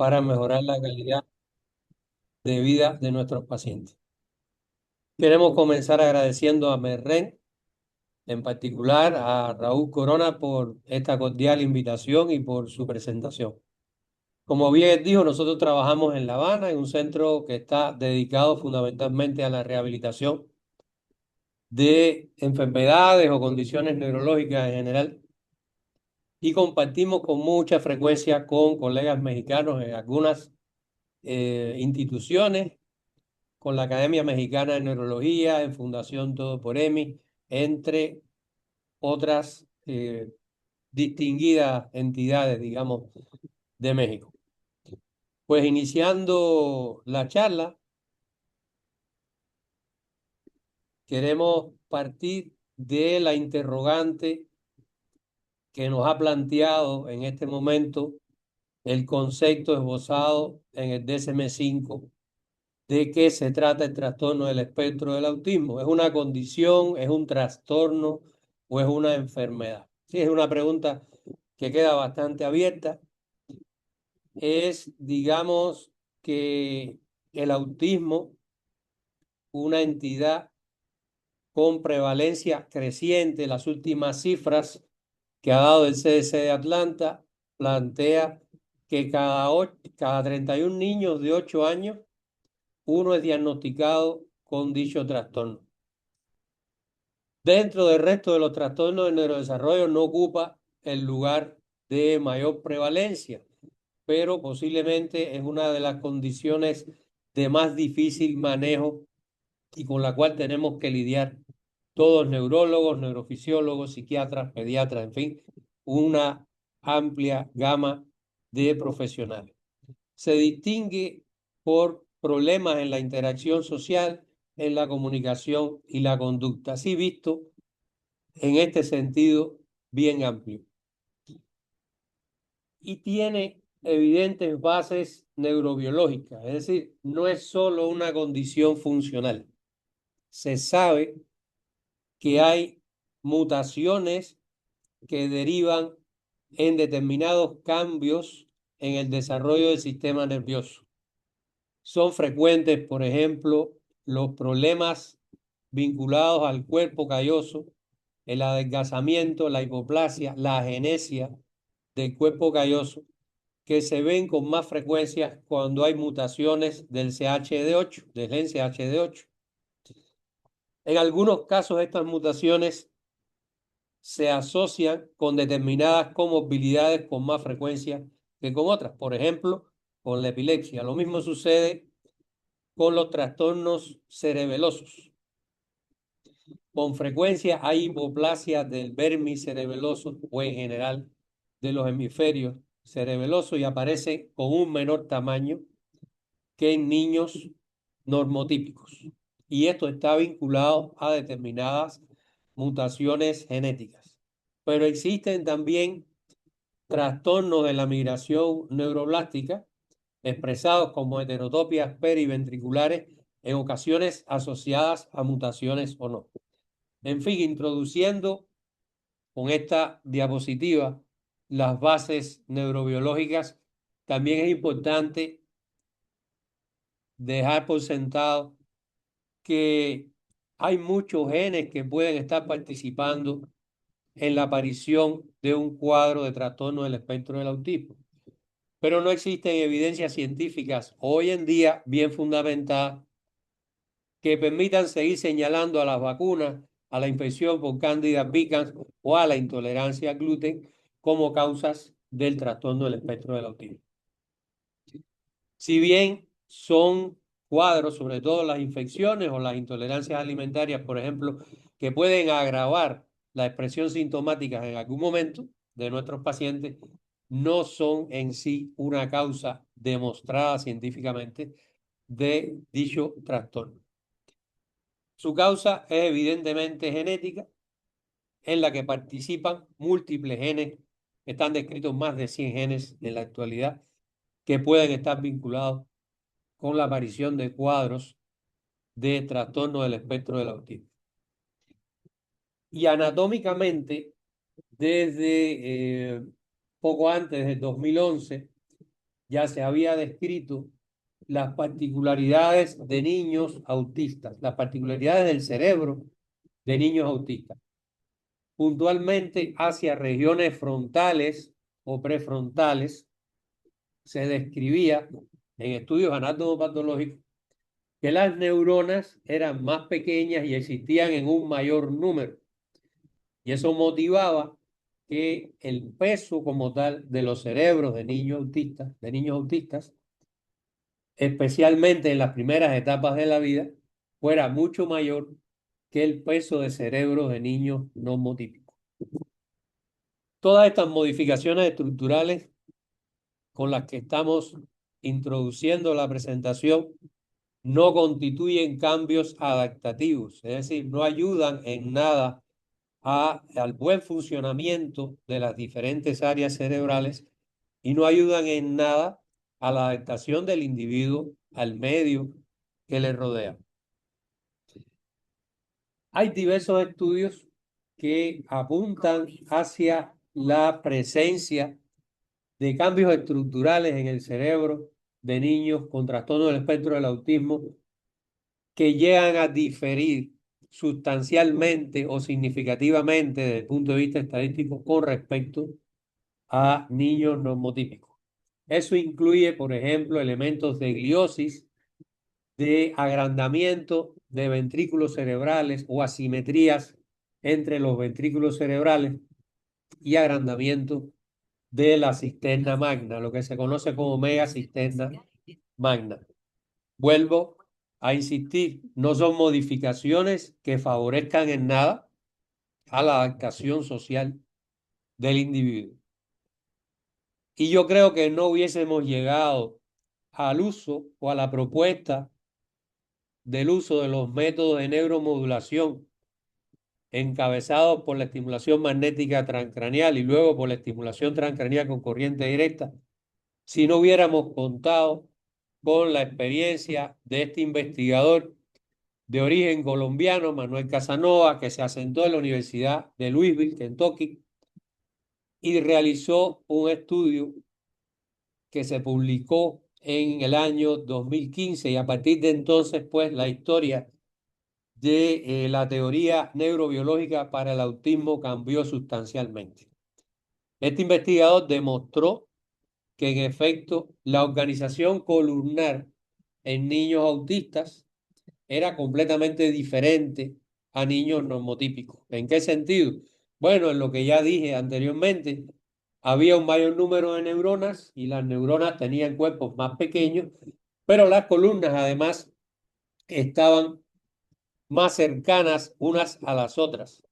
para mejorar la calidad de vida de nuestros pacientes. Queremos comenzar agradeciendo a Merren, en particular a Raúl Corona por esta cordial invitación y por su presentación. Como bien él dijo, nosotros trabajamos en La Habana, en un centro que está dedicado fundamentalmente a la rehabilitación de enfermedades o condiciones neurológicas en general y compartimos con mucha frecuencia con colegas mexicanos en algunas instituciones, con la Academia Mexicana de Neurología, en Fundación Todo por EMI, entre otras distinguidas entidades, digamos, de México. Pues iniciando la charla, queremos partir de la interrogante que nos ha planteado en este momento el concepto esbozado en el DSM-5 de qué se trata el trastorno del espectro del autismo. ¿Es una condición, es un trastorno o es una enfermedad? Sí, es una pregunta que queda bastante abierta. Es, digamos, que el autismo, una entidad con prevalencia creciente, las últimas cifras que ha dado el CDC de Atlanta, plantea que cada 31 niños de 8 años, uno es diagnosticado con dicho trastorno. Dentro del resto de los trastornos del neurodesarrollo no ocupa el lugar de mayor prevalencia, pero posiblemente es una de las condiciones de más difícil manejo y con la cual tenemos que lidiar todos neurólogos, neurofisiólogos, psiquiatras, pediatras, en fin, una amplia gama de profesionales. Se distingue por problemas en la interacción social, en la comunicación y la conducta, así visto en este sentido bien amplio. Y tiene evidentes bases neurobiológicas, es decir, no es solo una condición funcional. Se sabe que hay mutaciones que derivan en determinados cambios en el desarrollo del sistema nervioso. Son frecuentes, por ejemplo, los problemas vinculados al cuerpo calloso, el adelgazamiento, la hipoplasia, la agenesia del cuerpo calloso, que se ven con más frecuencia cuando hay mutaciones del CHD8, del gen CHD8. En algunos casos, estas mutaciones se asocian con determinadas comorbilidades con más frecuencia que con otras. Por ejemplo, con la epilepsia. Lo mismo sucede con los trastornos cerebelosos. Con frecuencia hay hipoplasia del vermis cerebeloso o en general de los hemisferios cerebelosos y aparece con un menor tamaño que en niños normotípicos. Y esto está vinculado a determinadas mutaciones genéticas. Pero existen también trastornos de la migración neuroblástica expresados como heterotopias periventriculares en ocasiones asociadas a mutaciones o no. En fin, introduciendo con esta diapositiva las bases neurobiológicas, también es importante dejar por sentado que hay muchos genes que pueden estar participando en la aparición de un cuadro de trastorno del espectro del autismo. Pero no existen evidencias científicas hoy en día bien fundamentadas que permitan seguir señalando a las vacunas, a la infección por Candida albicans o a la intolerancia al gluten como causas del trastorno del espectro del autismo. Si bien son cuadros, sobre todo las infecciones o las intolerancias alimentarias, por ejemplo, que pueden agravar la expresión sintomática en algún momento de nuestros pacientes, no son en sí una causa demostrada científicamente de dicho trastorno. Su causa es evidentemente genética, en la que participan múltiples genes, están descritos más de 100 genes en la actualidad, que pueden estar vinculados con la aparición de cuadros de trastorno del espectro del autismo. Y anatómicamente, desde poco antes del 2011, ya se había descrito las particularidades de niños autistas, las particularidades del cerebro de niños autistas, puntualmente hacia regiones frontales o prefrontales. Se describía en estudios anatomopatológicos que las neuronas eran más pequeñas y existían en un mayor número. Y eso motivaba que el peso como tal de los cerebros de niños autistas, especialmente en las primeras etapas de la vida, fuera mucho mayor que el peso de cerebros de niños no motípicos. Todas estas modificaciones estructurales con las que estamos introduciendo la presentación no constituyen cambios adaptativos, es decir, no ayudan en nada al buen funcionamiento de las diferentes áreas cerebrales y no ayudan en nada a la adaptación del individuo al medio que le rodea. Hay diversos estudios que apuntan hacia la presencia de cambios estructurales en el cerebro de niños con trastorno del espectro del autismo que llegan a diferir sustancialmente o significativamente desde el punto de vista estadístico con respecto a niños normotípicos. Eso incluye, por ejemplo, elementos de gliosis, de agrandamiento de ventrículos cerebrales o asimetrías entre los ventrículos cerebrales y agrandamiento de la cisterna magna, lo que se conoce como megacisterna magna. Vuelvo a insistir, no son modificaciones que favorezcan en nada a la adaptación social del individuo. Y yo creo que no hubiésemos llegado al uso o a la propuesta del uso de los métodos de neuromodulación encabezados por la estimulación magnética transcraneal y luego por la estimulación transcraneal con corriente directa, si no hubiéramos contado con la experiencia de este investigador de origen colombiano, Manuel Casanova, que se asentó en la Universidad de Louisville, Kentucky, y realizó un estudio que se publicó en el año 2015 y a partir de entonces, pues, la historia de la teoría neurobiológica para el autismo cambió sustancialmente. Este investigador demostró que en efecto la organización columnar en niños autistas era completamente diferente a niños normotípicos. ¿En qué sentido? Bueno, en lo que ya dije anteriormente, había un mayor número de neuronas y las neuronas tenían cuerpos más pequeños, pero las columnas además estaban más cercanas unas a las otras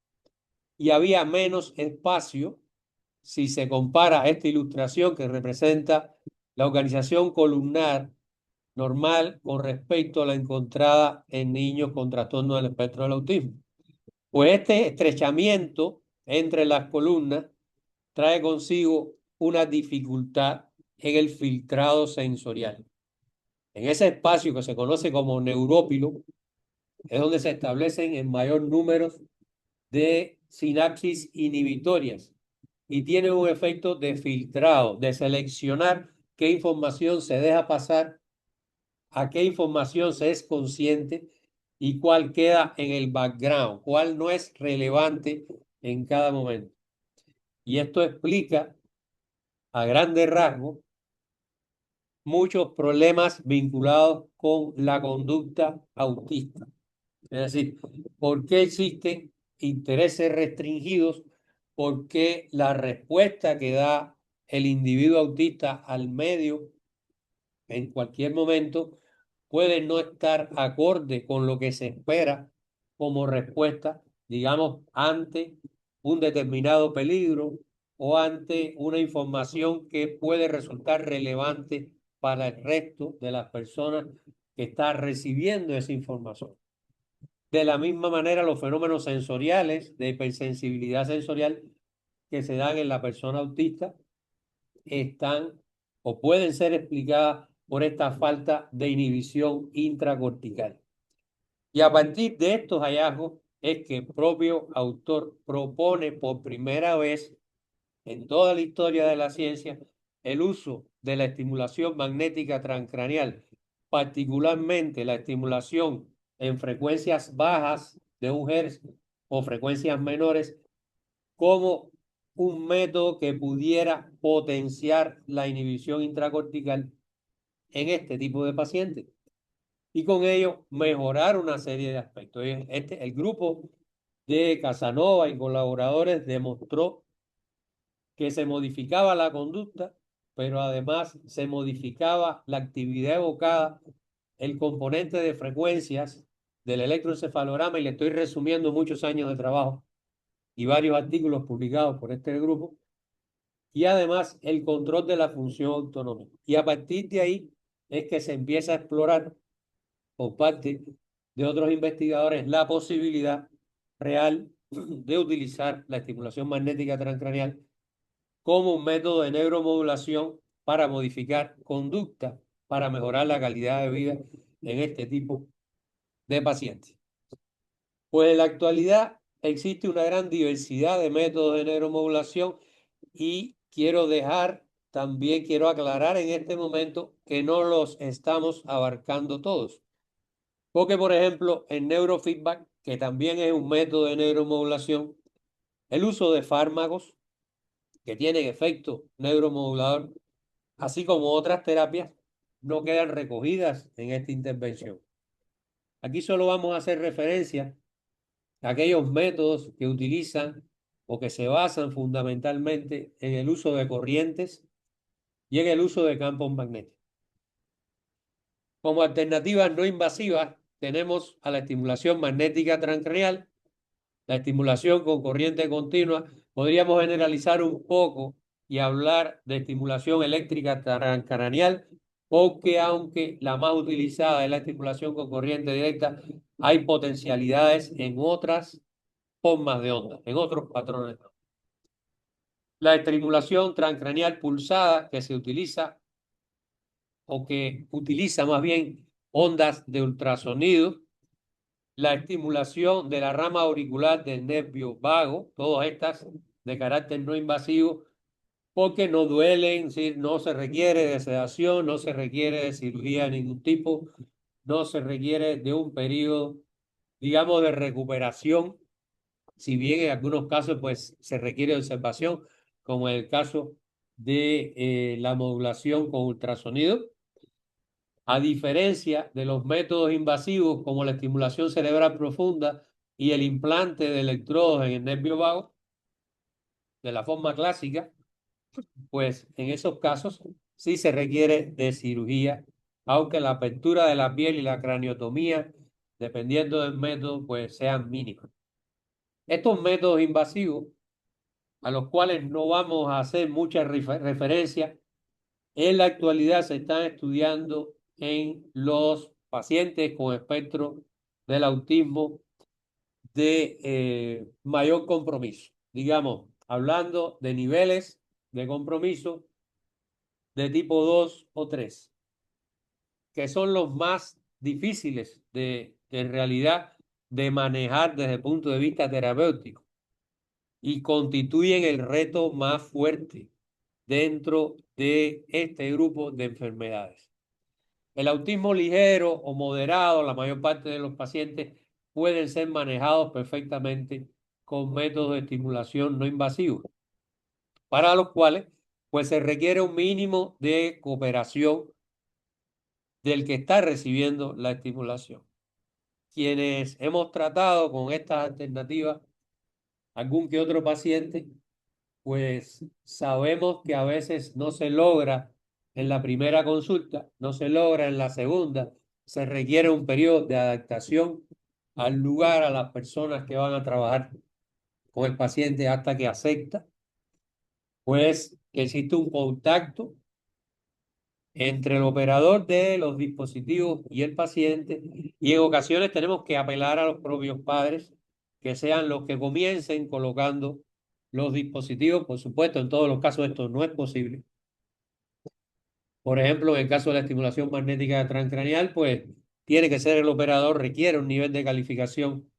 y había menos espacio si se compara esta ilustración que representa la organización columnar normal con respecto a la encontrada en niños con trastorno del espectro del autismo. Pues este estrechamiento entre las columnas trae consigo una dificultad en el filtrado sensorial. En ese espacio que se conoce como neurópilo es donde se establecen en mayor número de sinapsis inhibitorias y tiene un efecto de filtrado, de seleccionar qué información se deja pasar, a qué información se es consciente y cuál queda en el background, cuál no es relevante en cada momento. Y esto explica a grandes rasgos muchos problemas vinculados con la conducta autista. Es decir, ¿por qué existen intereses restringidos? ¿Por qué la respuesta que da el individuo autista al medio en cualquier momento puede no estar acorde con lo que se espera como respuesta, digamos, ante un determinado peligro o ante una información que puede resultar relevante para el resto de las personas que están recibiendo esa información? De la misma manera, los fenómenos sensoriales de hipersensibilidad sensorial que se dan en la persona autista están o pueden ser explicadas por esta falta de inhibición intracortical. Y a partir de estos hallazgos es que el propio autor propone por primera vez en toda la historia de la ciencia el uso de la estimulación magnética transcranial, particularmente la estimulación en frecuencias bajas de 1 Hz o frecuencias menores, como un método que pudiera potenciar la inhibición intracortical en este tipo de pacientes y con ello mejorar una serie de aspectos. El grupo de Casanova y colaboradores demostró que se modificaba la conducta, pero además se modificaba la actividad evocada, el componente de frecuencias del electroencefalograma, y le estoy resumiendo muchos años de trabajo y varios artículos publicados por este grupo, y además el control de la función autonómica. Y a partir de ahí es que se empieza a explorar por parte de otros investigadores la posibilidad real de utilizar la estimulación magnética transcranial como un método de neuromodulación para modificar conducta, para mejorar la calidad de vida en este tipo de pacientes. Pues en la actualidad existe una gran diversidad de métodos de neuromodulación y quiero aclarar en este momento que no los estamos abarcando todos. Porque, por ejemplo, en neurofeedback, que también es un método de neuromodulación, el uso de fármacos que tienen efecto neuromodulador, así como otras terapias, no quedan recogidas en esta intervención. Aquí solo vamos a hacer referencia a aquellos métodos que utilizan o que se basan fundamentalmente en el uso de corrientes y en el uso de campos magnéticos. Como alternativas no invasivas tenemos a la estimulación magnética transcranial, la estimulación con corriente continua. Podríamos generalizar un poco y hablar de estimulación eléctrica transcranial, porque aunque la más utilizada es la estimulación con corriente directa, hay potencialidades en otras formas de onda, en otros patrones. La estimulación transcranial pulsada, que se utiliza o que utiliza más bien ondas de ultrasonido, la estimulación de la rama auricular del nervio vago, todas estas de carácter no invasivo, porque no duelen, ¿sí? No se requiere de sedación, no se requiere de cirugía de ningún tipo, no se requiere de un periodo, digamos, de recuperación, si bien en algunos casos pues se requiere de observación, como en el caso de la modulación con ultrasonido. A diferencia de los métodos invasivos como la estimulación cerebral profunda y el implante de electrodos en el nervio vago, de la forma clásica, pues en esos casos sí se requiere de cirugía, aunque la apertura de la piel y la craniotomía, dependiendo del método, pues sean mínimas. Estos métodos invasivos, a los cuales no vamos a hacer mucha referencia, en la actualidad se están estudiando en los pacientes con espectro del autismo de mayor compromiso, digamos, hablando de niveles de compromiso de tipo 2 o 3, que son los más difíciles en realidad de manejar desde el punto de vista terapéutico y constituyen el reto más fuerte dentro de este grupo de enfermedades. El autismo ligero o moderado, la mayor parte de los pacientes pueden ser manejados perfectamente con métodos de estimulación no invasivos, para los cuales pues se requiere un mínimo de cooperación del que está recibiendo la estimulación. Quienes hemos tratado con estas alternativas, algún que otro paciente, pues sabemos que a veces no se logra en la primera consulta, no se logra en la segunda, se requiere un periodo de adaptación al lugar, a las personas que van a trabajar con el paciente hasta que acepta, pues que existe un contacto entre el operador de los dispositivos y el paciente, y en ocasiones tenemos que apelar a los propios padres que sean los que comiencen colocando los dispositivos. Por supuesto, en todos los casos esto no es posible. Por ejemplo, en el caso de la estimulación magnética transcranial, pues tiene que ser el operador, requiere un nivel de calificación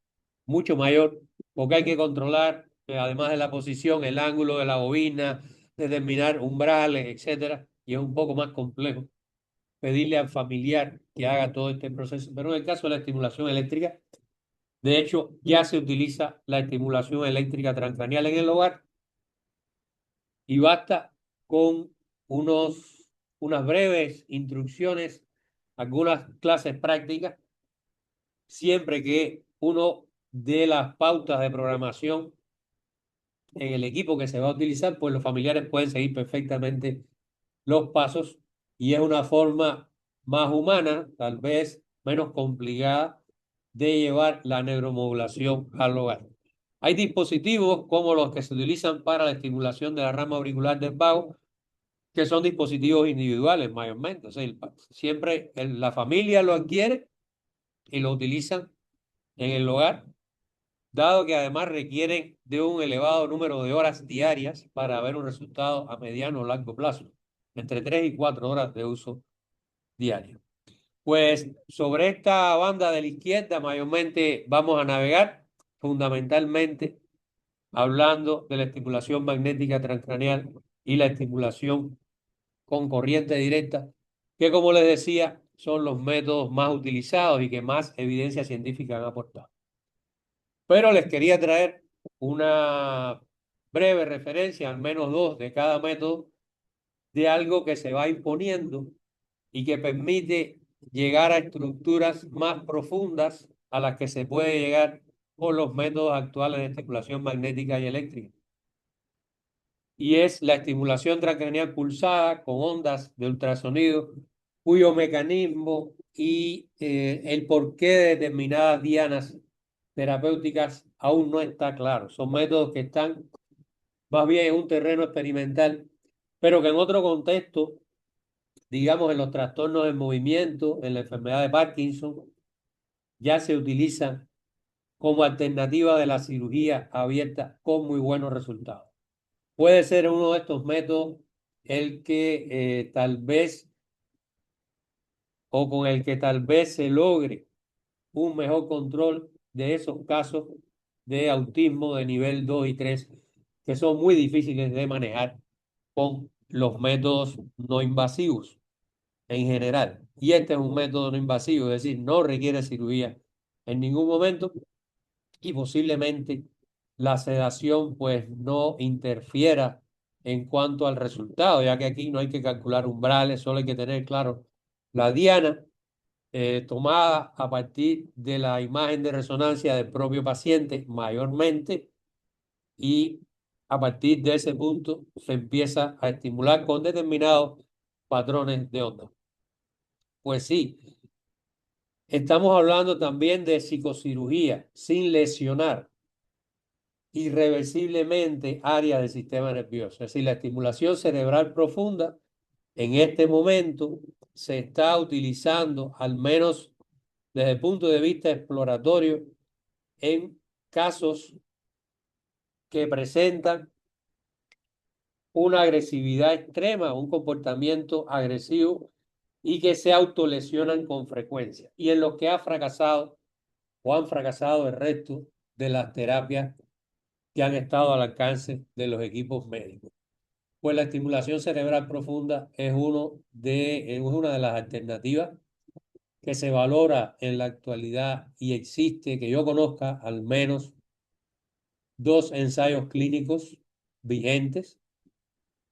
mucho mayor, porque hay que controlar, además de la posición, el ángulo de la bobina, determinar umbrales, etcétera, y es un poco más complejo pedirle al familiar que haga todo este proceso. Pero en el caso de la estimulación eléctrica, de hecho, ya se utiliza la estimulación eléctrica transcranial en el hogar y basta con unas breves instrucciones, algunas clases prácticas, siempre que uno dé las pautas de programación en el equipo que se va a utilizar, pues los familiares pueden seguir perfectamente los pasos y es una forma más humana, tal vez menos complicada, de llevar la neuromodulación al hogar. Hay dispositivos como los que se utilizan para la estimulación de la rama auricular del vago, que son dispositivos individuales mayormente. O sea, siempre la familia lo adquiere y lo utilizan en el hogar, dado que además requieren de un elevado número de horas diarias para ver un resultado a mediano o largo plazo, entre 3 y 4 horas de uso diario. Pues sobre esta banda de la izquierda mayormente vamos a navegar fundamentalmente hablando de la estimulación magnética transcraneal y la estimulación con corriente directa, que como les decía, son los métodos más utilizados y que más evidencia científica han aportado. Pero les quería traer una breve referencia, al menos dos de cada método, de algo que se va imponiendo y que permite llegar a estructuras más profundas a las que se puede llegar con los métodos actuales de estimulación magnética y eléctrica. Y es la estimulación transcranial pulsada con ondas de ultrasonido, cuyo mecanismo y el porqué de determinadas dianas terapéuticas aún no está claro. Son métodos que están más bien en un terreno experimental, pero que en otro contexto, digamos en los trastornos del movimiento, en la enfermedad de Parkinson, ya se utilizan como alternativa de la cirugía abierta con muy buenos resultados. Puede ser uno de estos métodos el que tal vez o con el que tal vez se logre un mejor control de esos casos de autismo de nivel 2 y 3 que son muy difíciles de manejar con los métodos no invasivos en general. Y este es un método no invasivo, es decir, no requiere cirugía en ningún momento y posiblemente la sedación pues no interfiera en cuanto al resultado, ya que aquí no hay que calcular umbrales, solo hay que tener claro la diana tomada a partir de la imagen de resonancia del propio paciente mayormente y a partir de ese punto se empieza a estimular con determinados patrones de onda. Pues sí, estamos hablando también de psicocirugía sin lesionar irreversiblemente áreas del sistema nervioso. Es decir, la estimulación cerebral profunda en este momento se está utilizando, al menos desde el punto de vista exploratorio, en casos que presentan una agresividad extrema, un comportamiento agresivo y que se autolesionan con frecuencia. Y en los que ha fracasado o han fracasado el resto de las terapias que han estado al alcance de los equipos médicos. Pues la estimulación cerebral profunda es una de las alternativas que se valora en la actualidad y existe, que yo conozca, al menos dos ensayos clínicos vigentes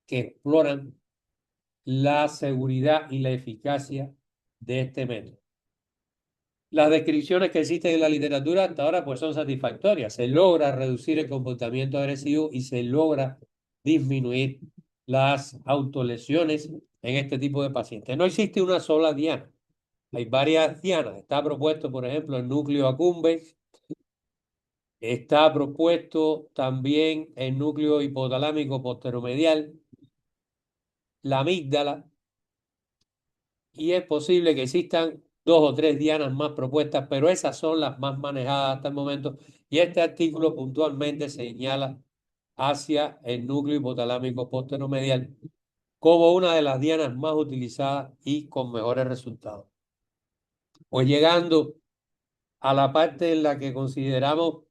que exploran la seguridad y la eficacia de este método. Las descripciones que existen en la literatura hasta ahora pues son satisfactorias. Se logra reducir el comportamiento agresivo y se logra disminuir las autolesiones en este tipo de pacientes. No existe una sola diana. Hay varias dianas. Está propuesto, por ejemplo, el núcleo accumbens. Está propuesto también el núcleo hipotalámico posteromedial, la amígdala, y es posible que existan dos o tres dianas más propuestas, pero esas son las más manejadas hasta el momento. Y este artículo puntualmente señala hacia el núcleo hipotalámico posteromedial como una de las dianas más utilizadas y con mejores resultados. Pues llegando a la parte en la que consideramos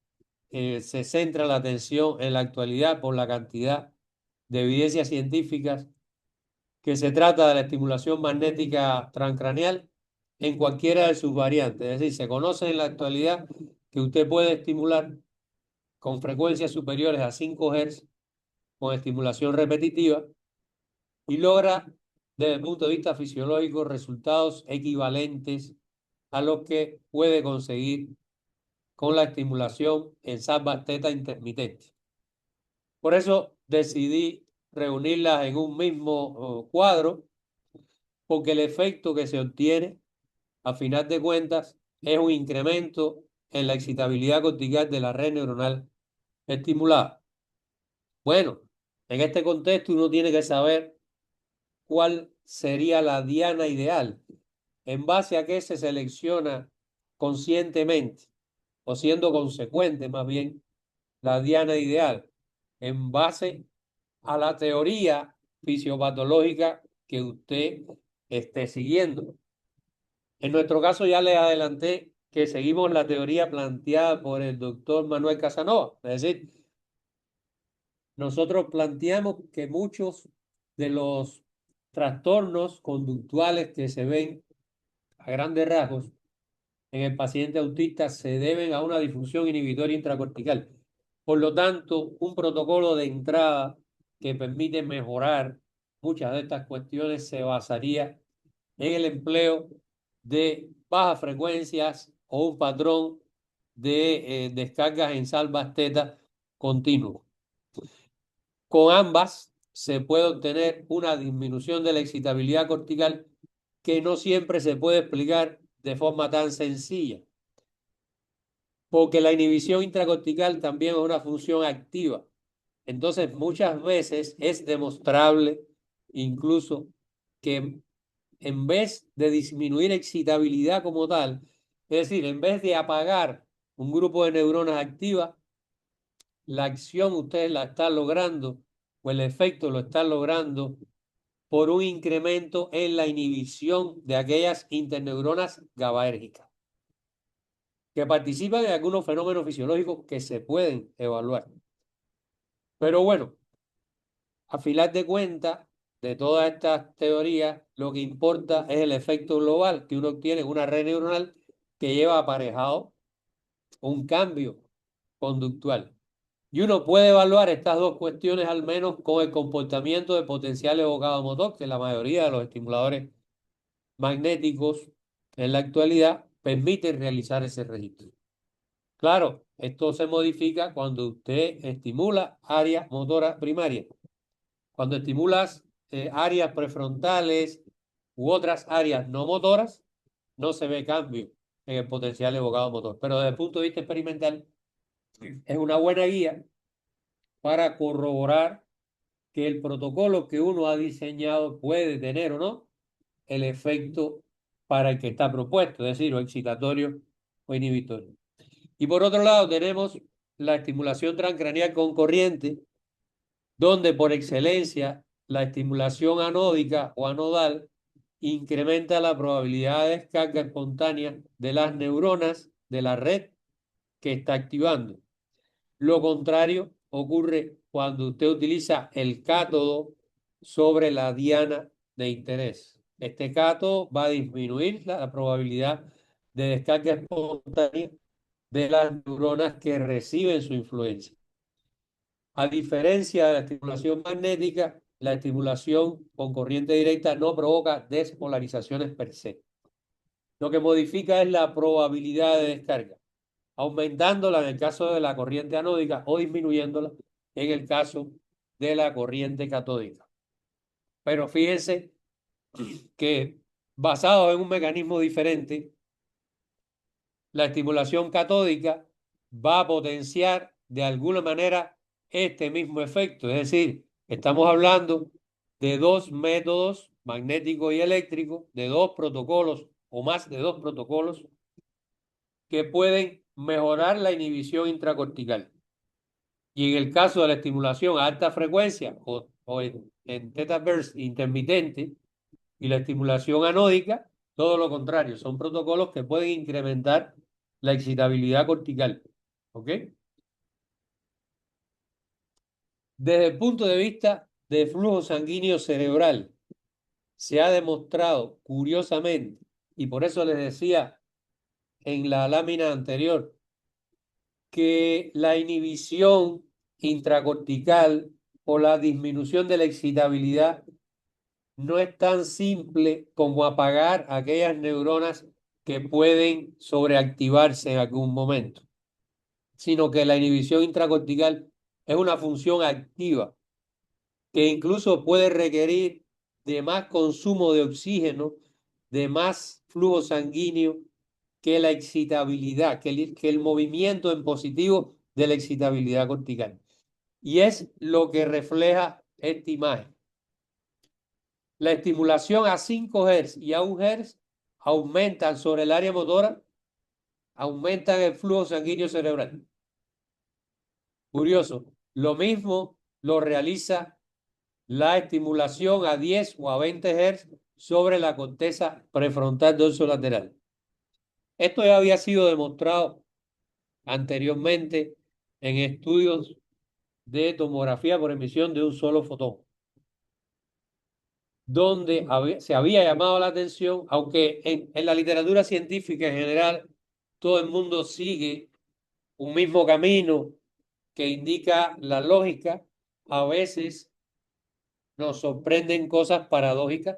se centra la atención en la actualidad por la cantidad de evidencias científicas que se trata de la estimulación magnética transcraneal en cualquiera de sus variantes. Es decir, se conoce en la actualidad que usted puede estimular con frecuencias superiores a 5 Hz con estimulación repetitiva y logra, desde el punto de vista fisiológico, resultados equivalentes a los que puede conseguir con la estimulación en salvas teta intermitente. Por eso decidí reunirlas en un mismo cuadro, porque el efecto que se obtiene, a final de cuentas, es un incremento en la excitabilidad cortical de la red neuronal estimulada. Bueno, en este contexto uno tiene que saber cuál sería la diana ideal, en base a qué se selecciona conscientemente, o siendo consecuente más bien, la diana ideal, en base a la teoría fisiopatológica que usted esté siguiendo. En nuestro caso ya les adelanté que seguimos la teoría planteada por el doctor Manuel Casanova. Es decir, nosotros planteamos que muchos de los trastornos conductuales que se ven a grandes rasgos en el paciente autista se deben a una disfunción inhibitoria intracortical. Por lo tanto, un protocolo de entrada que permite mejorar muchas de estas cuestiones se basaría en el empleo de bajas frecuencias o un patrón de descargas en salvas teta continuo. Con ambas se puede obtener una disminución de la excitabilidad cortical que no siempre se puede explicar de forma tan sencilla, porque la inhibición intracortical también es una función activa. Entonces, muchas veces es demostrable incluso que en vez de disminuir excitabilidad como tal, es decir, en vez de apagar un grupo de neuronas activas, la acción ustedes la están logrando o el efecto lo están logrando por un incremento en la inhibición de aquellas interneuronas GABAérgicas que participan en algunos fenómenos fisiológicos que se pueden evaluar. Pero bueno, a final de cuentas, de todas estas teorías, lo que importa es el efecto global que uno obtiene en una red neuronal que lleva aparejado un cambio conductual. Y uno puede evaluar estas dos cuestiones al menos con el comportamiento de potencial evocado motor, que la mayoría de los estimuladores magnéticos en la actualidad permiten realizar ese registro. Claro, esto se modifica cuando usted estimula áreas motoras primarias. Cuando estimulas áreas prefrontales u otras áreas no motoras, no se ve cambio en el potencial evocado motor. Pero desde el punto de vista experimental, es una buena guía para corroborar que el protocolo que uno ha diseñado puede tener o no el efecto para el que está propuesto, es decir, o excitatorio o inhibitorio. Y por otro lado tenemos la estimulación transcraneal con corriente, donde por excelencia la estimulación anódica o anodal incrementa la probabilidad de descarga espontánea de las neuronas de la red que está activando. Lo contrario ocurre cuando usted utiliza el cátodo sobre la diana de interés. Este cátodo va a disminuir la probabilidad de descarga espontánea de las neuronas que reciben su influencia. A diferencia de la estimulación magnética, la estimulación con corriente directa no provoca despolarizaciones per se. Lo que modifica es la probabilidad de descarga, aumentándola en el caso de la corriente anódica o disminuyéndola en el caso de la corriente catódica. Pero fíjense que basado en un mecanismo diferente, la estimulación catódica va a potenciar de alguna manera este mismo efecto. Es decir, estamos hablando de dos métodos, magnético y eléctrico, de dos protocolos o más de dos protocolos que pueden mejorar la inhibición intracortical. Y en el caso de la estimulación a alta frecuencia o en theta burst intermitente y la estimulación anódica, todo lo contrario, son protocolos que pueden incrementar la excitabilidad cortical. ¿Ok? Desde el punto de vista de flujo sanguíneo cerebral, se ha demostrado curiosamente, y por eso les decía en la lámina anterior, que la inhibición intracortical o la disminución de la excitabilidad no es tan simple como apagar aquellas neuronas que pueden sobreactivarse en algún momento, sino que la inhibición intracortical es una función activa que incluso puede requerir de más consumo de oxígeno, de más flujo sanguíneo que la excitabilidad, que el movimiento en positivo de la excitabilidad cortical. Y es lo que refleja esta imagen. La estimulación a 5 Hz y a 1 Hz aumentan sobre el área motora, aumentan el flujo sanguíneo cerebral. Curioso. Lo mismo lo realiza la estimulación a 10 o a 20 Hz sobre la corteza prefrontal dorsolateral. Esto ya había sido demostrado anteriormente en estudios de tomografía por emisión de un solo fotón, donde se había llamado la atención, aunque en la literatura científica en general todo el mundo sigue un mismo camino que indica la lógica, a veces nos sorprenden cosas paradójicas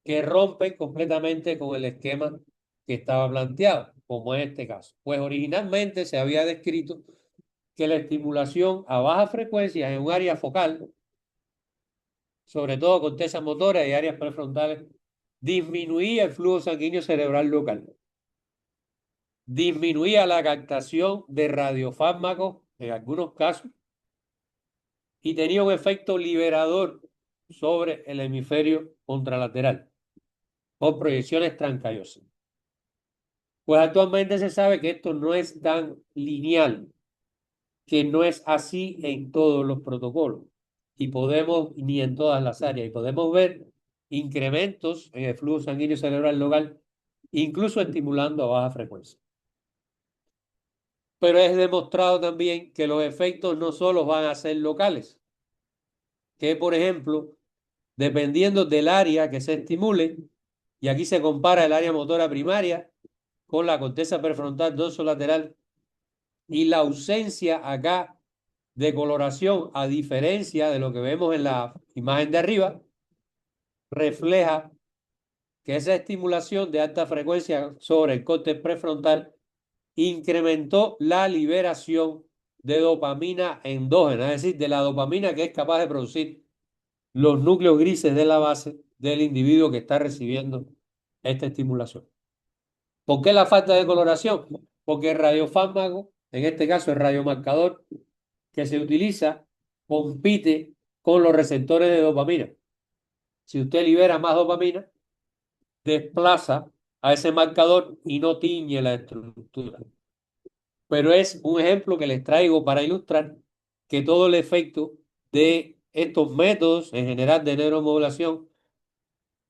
que rompen completamente con el esquema que estaba planteado, como en este caso. Pues originalmente se había descrito que la estimulación a baja frecuencia en un área focal, sobre todo corteza motora y áreas prefrontales, disminuía el flujo sanguíneo cerebral local, disminuía la captación de radiofármacos en algunos casos y tenía un efecto liberador sobre el hemisferio contralateral por proyecciones transcallosas. Pues actualmente se sabe que esto no es tan lineal, que no es así en todos los protocolos y podemos, ni en todas las áreas, y podemos ver incrementos en el flujo sanguíneo cerebral local, incluso estimulando a baja frecuencia. Pero es demostrado también que los efectos no solo van a ser locales, que por ejemplo, dependiendo del área que se estimule, y aquí se compara el área motora primaria con la corteza prefrontal dorsolateral, y la ausencia acá de coloración, a diferencia de lo que vemos en la imagen de arriba, refleja que esa estimulación de alta frecuencia sobre el córtex prefrontal incrementó la liberación de dopamina endógena, es decir, de la dopamina que es capaz de producir los núcleos grises de la base del individuo que está recibiendo esta estimulación. ¿Por qué la falta de coloración? Porque el radiofármaco, en este caso el radiomarcador que se utiliza, compite con los receptores de dopamina. Si usted libera más dopamina, desplaza a ese marcador y no tiñe la estructura. Pero es un ejemplo que les traigo para ilustrar que todo el efecto de estos métodos en general de neuromodulación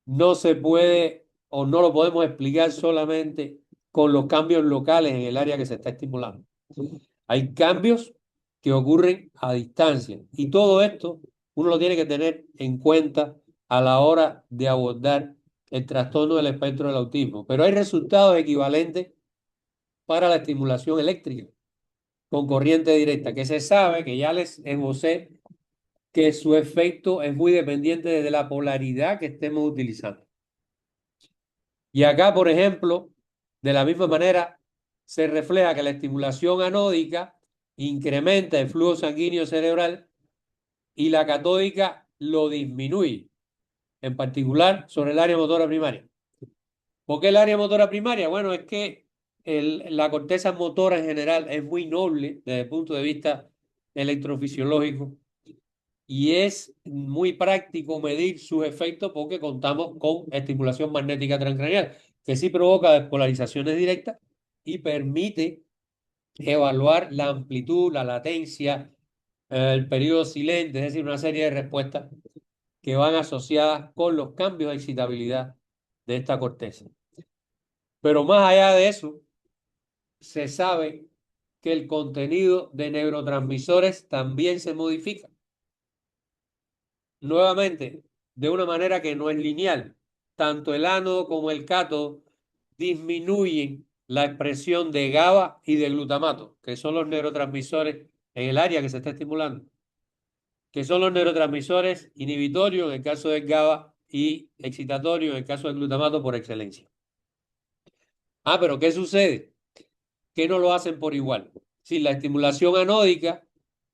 no se puede o no lo podemos explicar solamente con los cambios locales en el área que se está estimulando. Hay cambios que ocurren a distancia y todo esto uno lo tiene que tener en cuenta a la hora de abordar el trastorno del espectro del autismo. Pero hay resultados equivalentes para la estimulación eléctrica con corriente directa, que se sabe, que ya les esbocé, que su efecto es muy dependiente de la polaridad que estemos utilizando. Y acá, por ejemplo, de la misma manera, se refleja que la estimulación anódica incrementa el flujo sanguíneo cerebral y la catódica lo disminuye, en particular sobre el área motora primaria. ¿Por qué el área motora primaria? Bueno, es que la corteza motora en general es muy noble desde el punto de vista electrofisiológico y es muy práctico medir sus efectos porque contamos con estimulación magnética transcranial, que sí provoca despolarizaciones directas y permite evaluar la amplitud, la latencia, el periodo silente, es decir, una serie de respuestas que van asociadas con los cambios de excitabilidad de esta corteza. Pero más allá de eso, se sabe que el contenido de neurotransmisores también se modifica. Nuevamente, de una manera que no es lineal. Tanto el ánodo como el cátodo disminuyen la expresión de GABA y de glutamato, que son los neurotransmisores en el área que se está estimulando, que son los neurotransmisores inhibitorios en el caso del GABA y excitatorios en el caso del glutamato por excelencia. Pero ¿qué sucede? Que no lo hacen por igual. Si la estimulación anódica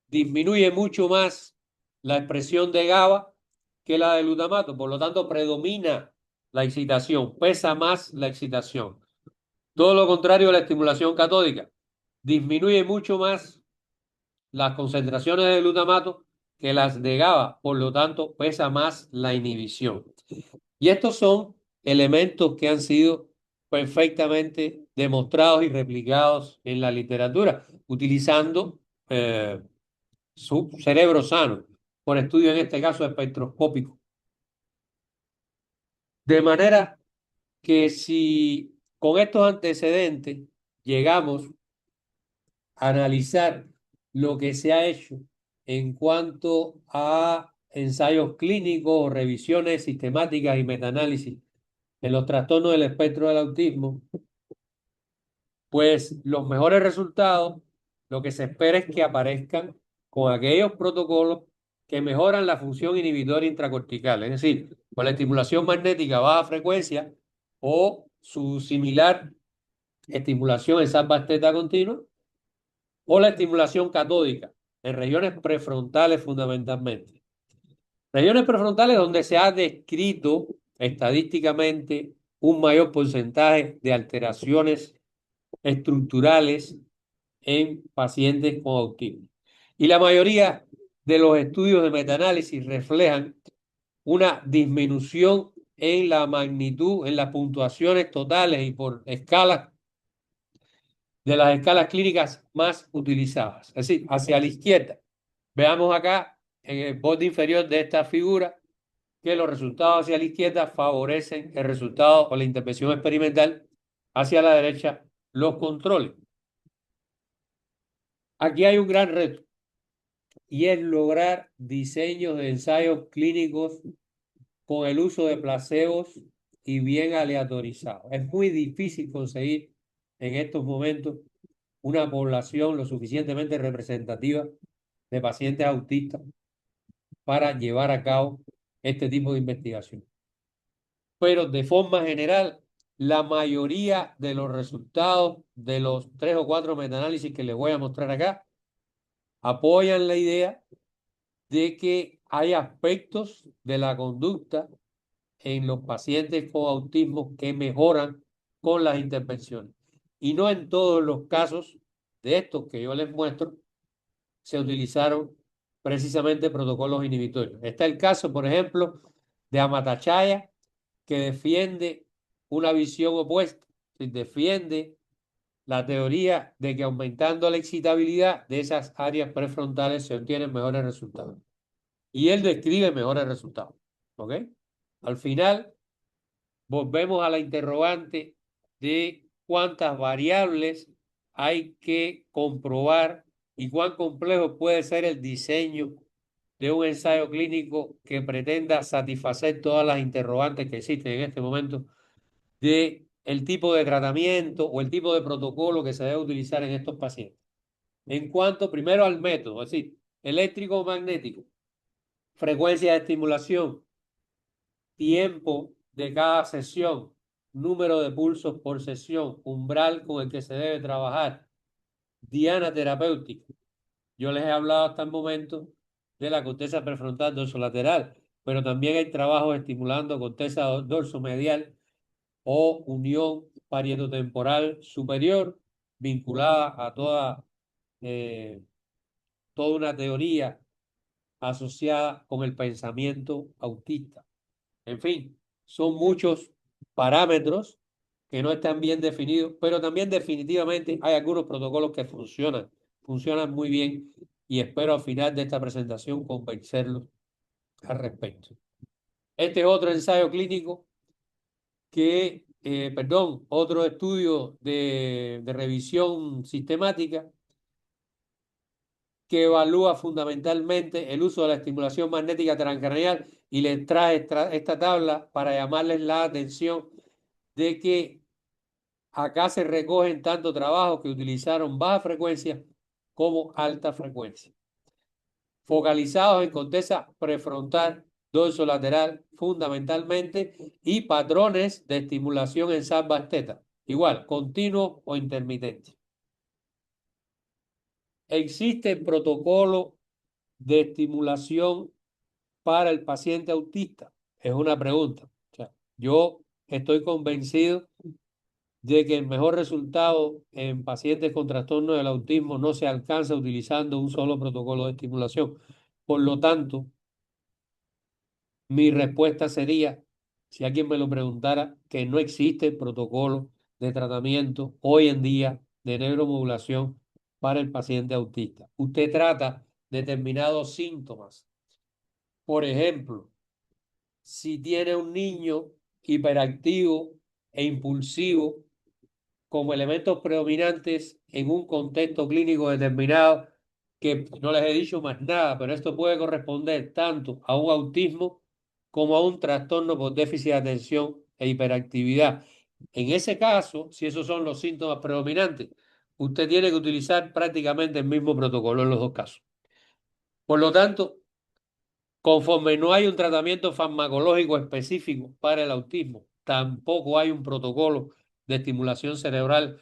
disminuye mucho más la expresión de GABA que la de glutamato, por lo tanto predomina la excitación, pesa más la excitación. Todo lo contrario de la estimulación catódica, disminuye mucho más las concentraciones de glutamato que las de GABA, por lo tanto pesa más la inhibición. Y estos son elementos que han sido perfectamente demostrados y replicados en la literatura, utilizando su cerebro sano, por estudio en este caso espectroscópico. De manera que si con estos antecedentes llegamos a analizar lo que se ha hecho en cuanto a ensayos clínicos, revisiones sistemáticas y metaanálisis en los trastornos del espectro del autismo, pues los mejores resultados, lo que se espera es que aparezcan con aquellos protocolos que mejoran la función inhibitoria intracortical, es decir, con la estimulación magnética a baja frecuencia o su similar estimulación en salva teta continua, o la estimulación catódica en regiones prefrontales fundamentalmente. Regiones prefrontales donde se ha descrito estadísticamente un mayor porcentaje de alteraciones estructurales en pacientes con autismo. Y la mayoría de los estudios de metaanálisis reflejan una disminución en la magnitud, en las puntuaciones totales y por escalas de las escalas clínicas más utilizadas. Es decir, hacia la izquierda. Veamos acá en el borde inferior de esta figura que los resultados hacia la izquierda favorecen el resultado o la intervención experimental, hacia la derecha los controles. Aquí hay un gran reto y es lograr diseños de ensayos clínicos con el uso de placebos y bien aleatorizados. Es muy difícil conseguir en estos momentos una población lo suficientemente representativa de pacientes autistas para llevar a cabo este tipo de investigación. Pero de forma general, la mayoría de los resultados de los 3 o 4 metaanálisis que les voy a mostrar acá apoyan la idea de que hay aspectos de la conducta en los pacientes con autismo que mejoran con las intervenciones. Y no en todos los casos de estos que yo les muestro se utilizaron precisamente protocolos inhibitorios. Está el caso, por ejemplo, de Amatachaya, que defiende una visión opuesta, defiende la teoría de que aumentando la excitabilidad de esas áreas prefrontales se obtienen mejores resultados. Y él describe mejores resultados. ¿Ok? Al final, volvemos a la interrogante de cuántas variables hay que comprobar y cuán complejo puede ser el diseño de un ensayo clínico que pretenda satisfacer todas las interrogantes que existen en este momento de el tipo de tratamiento o el tipo de protocolo que se debe utilizar en estos pacientes. En cuanto primero al método, es decir, eléctrico o magnético, frecuencia de estimulación, tiempo de cada sesión, número de pulsos por sesión, umbral con el que se debe trabajar, diana terapéutica. Yo les he hablado hasta el momento de la corteza prefrontal dorsolateral, pero también hay trabajos estimulando corteza dorsomedial o unión parietotemporal superior vinculada a toda una teoría asociada con el pensamiento autista. En fin, son muchos parámetros que no están bien definidos, pero también definitivamente hay algunos protocolos que funcionan muy bien y espero al final de esta presentación convencerlos al respecto. Este es otro ensayo clínico otro estudio de revisión sistemática que evalúa fundamentalmente el uso de la estimulación magnética transcranial y les traje esta tabla para llamarles la atención de que acá se recogen tanto trabajos que utilizaron baja frecuencia como alta frecuencia, focalizados en corteza prefrontal, dorso lateral fundamentalmente y patrones de estimulación en ambas tetas, igual, continuo o intermitente. ¿Existe protocolo de estimulación para el paciente autista? Es una pregunta. O sea, yo estoy convencido de que el mejor resultado en pacientes con trastorno del autismo no se alcanza utilizando un solo protocolo de estimulación. Por lo tanto, mi respuesta sería, si alguien me lo preguntara, que no existe protocolo de tratamiento hoy en día de neuromodulación para el paciente autista. Usted trata determinados síntomas. Por ejemplo, si tiene un niño hiperactivo e impulsivo como elementos predominantes en un contexto clínico determinado, que no les he dicho más nada, pero esto puede corresponder tanto a un autismo como a un trastorno por déficit de atención e hiperactividad. En ese caso, si esos son los síntomas predominantes, usted tiene que utilizar prácticamente el mismo protocolo en los dos casos. Por lo tanto, conforme no hay un tratamiento farmacológico específico para el autismo, tampoco hay un protocolo de estimulación cerebral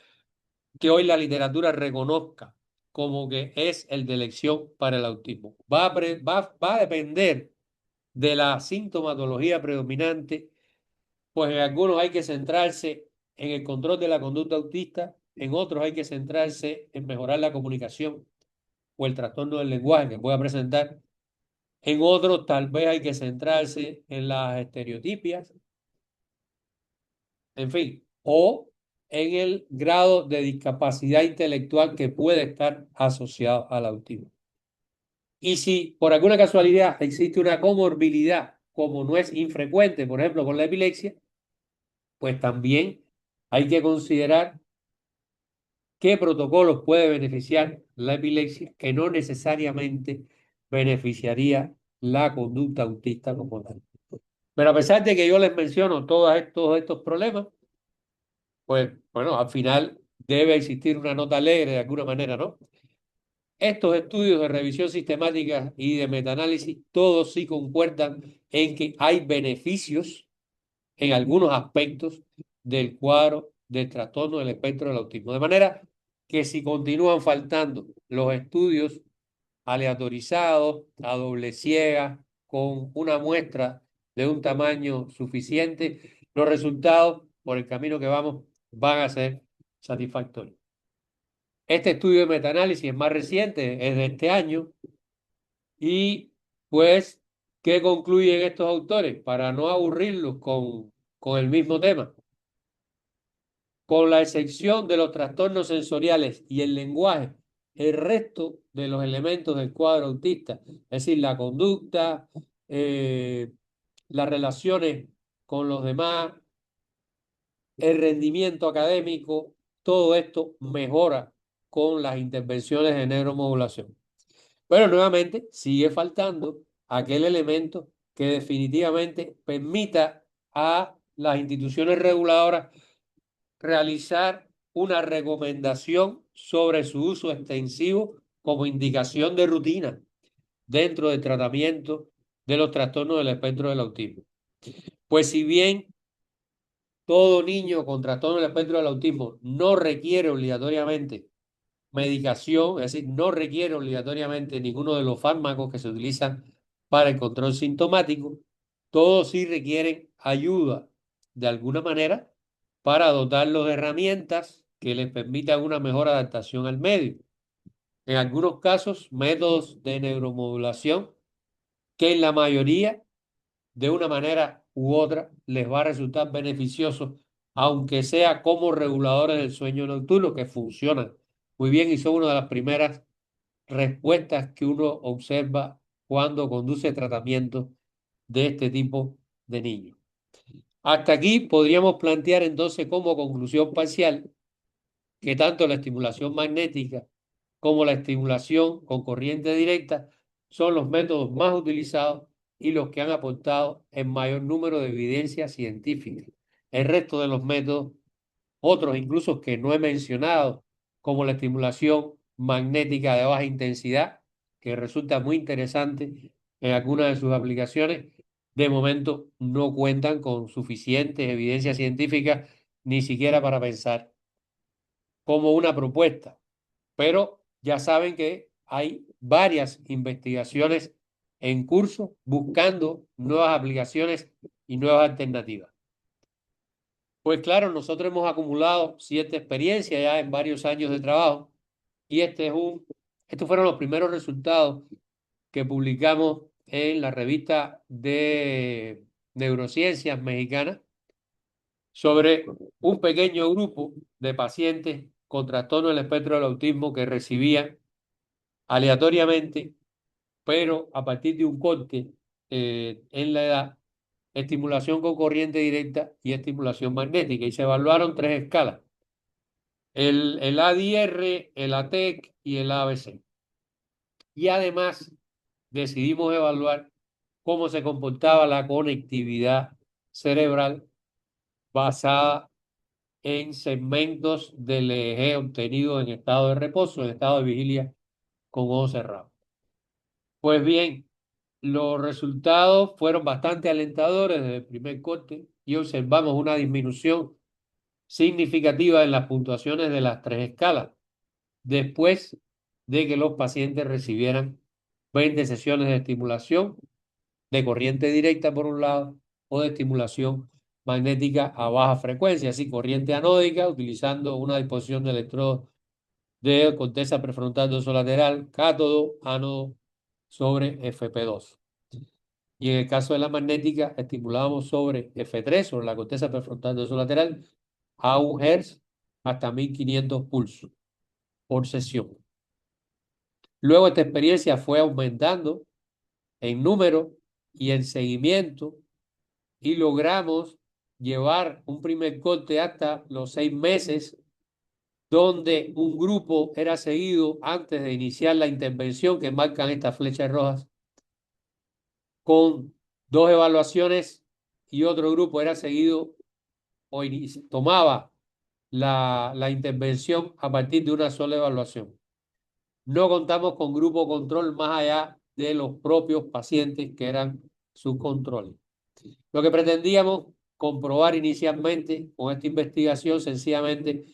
que hoy la literatura reconozca como que es el de elección para el autismo. Va a depender de la sintomatología predominante, pues en algunos hay que centrarse en el control de la conducta autista, en otros hay que centrarse en mejorar la comunicación o el trastorno del lenguaje que pueda presentar. En otros tal vez hay que centrarse en las estereotipias, en fin, o en el grado de discapacidad intelectual que puede estar asociado al autismo. Y si por alguna casualidad existe una comorbilidad, como no es infrecuente, por ejemplo, con la epilepsia, pues también hay que considerar qué protocolos puede beneficiar la epilepsia, que no necesariamente beneficiaría la conducta autista como tal. Pero a pesar de que yo les menciono todos estos problemas, pues bueno, al final debe existir una nota alegre de alguna manera, ¿no? Estos estudios de revisión sistemática y de metaanálisis, todos sí concuerdan en que hay beneficios en algunos aspectos del cuadro del trastorno del espectro del autismo. De manera que si continúan faltando los estudios aleatorizados, a doble ciega, con una muestra de un tamaño suficiente, los resultados por el camino que vamos van a ser satisfactorios. Este estudio de metaanálisis es más reciente, es de este año, y pues, ¿qué concluyen estos autores? Para no aburrirlos con el mismo tema. Con la excepción de los trastornos sensoriales y el lenguaje, el resto de los elementos del cuadro autista, es decir, la conducta, las relaciones con los demás, el rendimiento académico, todo esto mejora con las intervenciones de neuromodulación. Pero nuevamente sigue faltando aquel elemento que definitivamente permita a las instituciones reguladoras realizar una recomendación sobre su uso extensivo como indicación de rutina dentro del tratamiento de los trastornos del espectro del autismo. Pues si bien todo niño con trastorno del espectro del autismo no requiere obligatoriamente medicación, es decir, no requiere obligatoriamente ninguno de los fármacos que se utilizan para el control sintomático, todos sí requieren ayuda de alguna manera para dotarlos de herramientas que les permitan una mejor adaptación al medio. En algunos casos, métodos de neuromodulación que en la mayoría, de una manera u otra, les va a resultar beneficioso, aunque sea como reguladores del sueño nocturno, que funcionan muy bien y son una de las primeras respuestas que uno observa cuando conduce tratamiento de este tipo de niños. Hasta aquí podríamos plantear entonces como conclusión parcial que tanto la estimulación magnética como la estimulación con corriente directa son los métodos más utilizados y los que han aportado el mayor número de evidencia científica. El resto de los métodos, otros incluso que no he mencionado, como la estimulación magnética de baja intensidad, que resulta muy interesante en algunas de sus aplicaciones, de momento no cuentan con suficiente evidencia científica ni siquiera para pensar como una propuesta. Pero ya saben que hay varias investigaciones en curso buscando nuevas aplicaciones y nuevas alternativas. Pues claro, nosotros hemos acumulado cierta experiencia ya en varios años de trabajo y estos fueron los primeros resultados que publicamos en la revista de neurociencias mexicana sobre un pequeño grupo de pacientes con trastorno del espectro del autismo que recibían aleatoriamente, pero a partir de un corte en la edad, estimulación con corriente directa y estimulación magnética. Y se evaluaron tres escalas: el ADR, el ATEC y el ABC. Y además decidimos evaluar cómo se comportaba la conectividad cerebral basada en segmentos del EEG obtenidos en estado de reposo, en estado de vigilia con ojos cerrados. Pues bien, los resultados fueron bastante alentadores desde el primer corte y observamos una disminución significativa en las puntuaciones de las tres escalas después de que los pacientes recibieran 20 sesiones de estimulación de corriente directa por un lado o de estimulación magnética a baja frecuencia, así corriente anódica utilizando una disposición de electrodos de corteza prefrontal dorsolateral, cátodo, ánodo sobre FP2. Y en el caso de la magnética, estimulábamos sobre F3, sobre la corteza prefrontal dorsolateral, a 1 Hz hasta 1500 pulsos por sesión. Luego esta experiencia fue aumentando en número y en seguimiento y logramos llevar un primer corte hasta los 6 meses, donde un grupo era seguido antes de iniciar la intervención que marcan estas flechas rojas, con 2 evaluaciones, y otro grupo era seguido o tomaba la intervención a partir de una sola evaluación. No contamos con grupo control más allá de los propios pacientes que eran sus controles. Lo que pretendíamos comprobar inicialmente con esta investigación sencillamente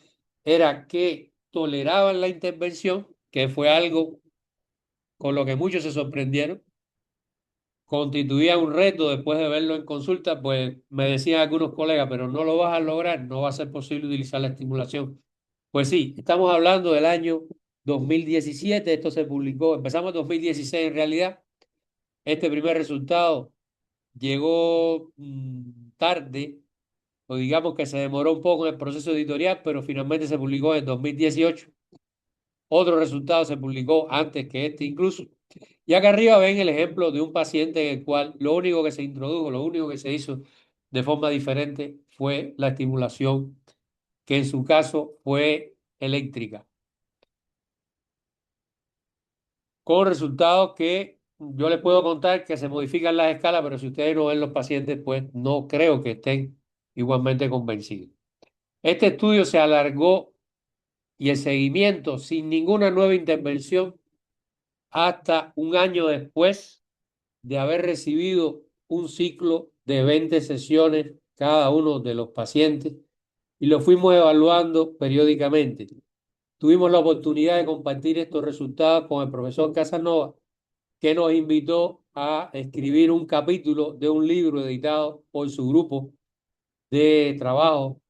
era que toleraban la intervención, que fue algo con lo que muchos se sorprendieron. Constituía un reto después de verlo en consulta, pues me decían algunos colegas, pero no lo vas a lograr, no va a ser posible utilizar la estimulación. Pues sí, estamos hablando del año 2017, esto se publicó, empezamos en 2016 en realidad. Este primer resultado llegó tarde, o digamos que se demoró un poco en el proceso editorial, pero finalmente se publicó en 2018. Otro resultado se publicó antes que este incluso. Y acá arriba ven el ejemplo de un paciente en el cual lo único que se introdujo, lo único que se hizo de forma diferente fue la estimulación, que en su caso fue eléctrica, con resultados que yo les puedo contar que se modifican las escalas, pero si ustedes no ven los pacientes, pues no creo que estén igualmente convencidos. Este estudio se alargó y el seguimiento sin ninguna nueva intervención hasta un año después de haber recibido un ciclo de 20 sesiones cada uno de los pacientes, y lo fuimos evaluando periódicamente. Tuvimos la oportunidad de compartir estos resultados con el profesor Casanova, que nos invitó a escribir un capítulo de un libro editado por su grupo de trabajo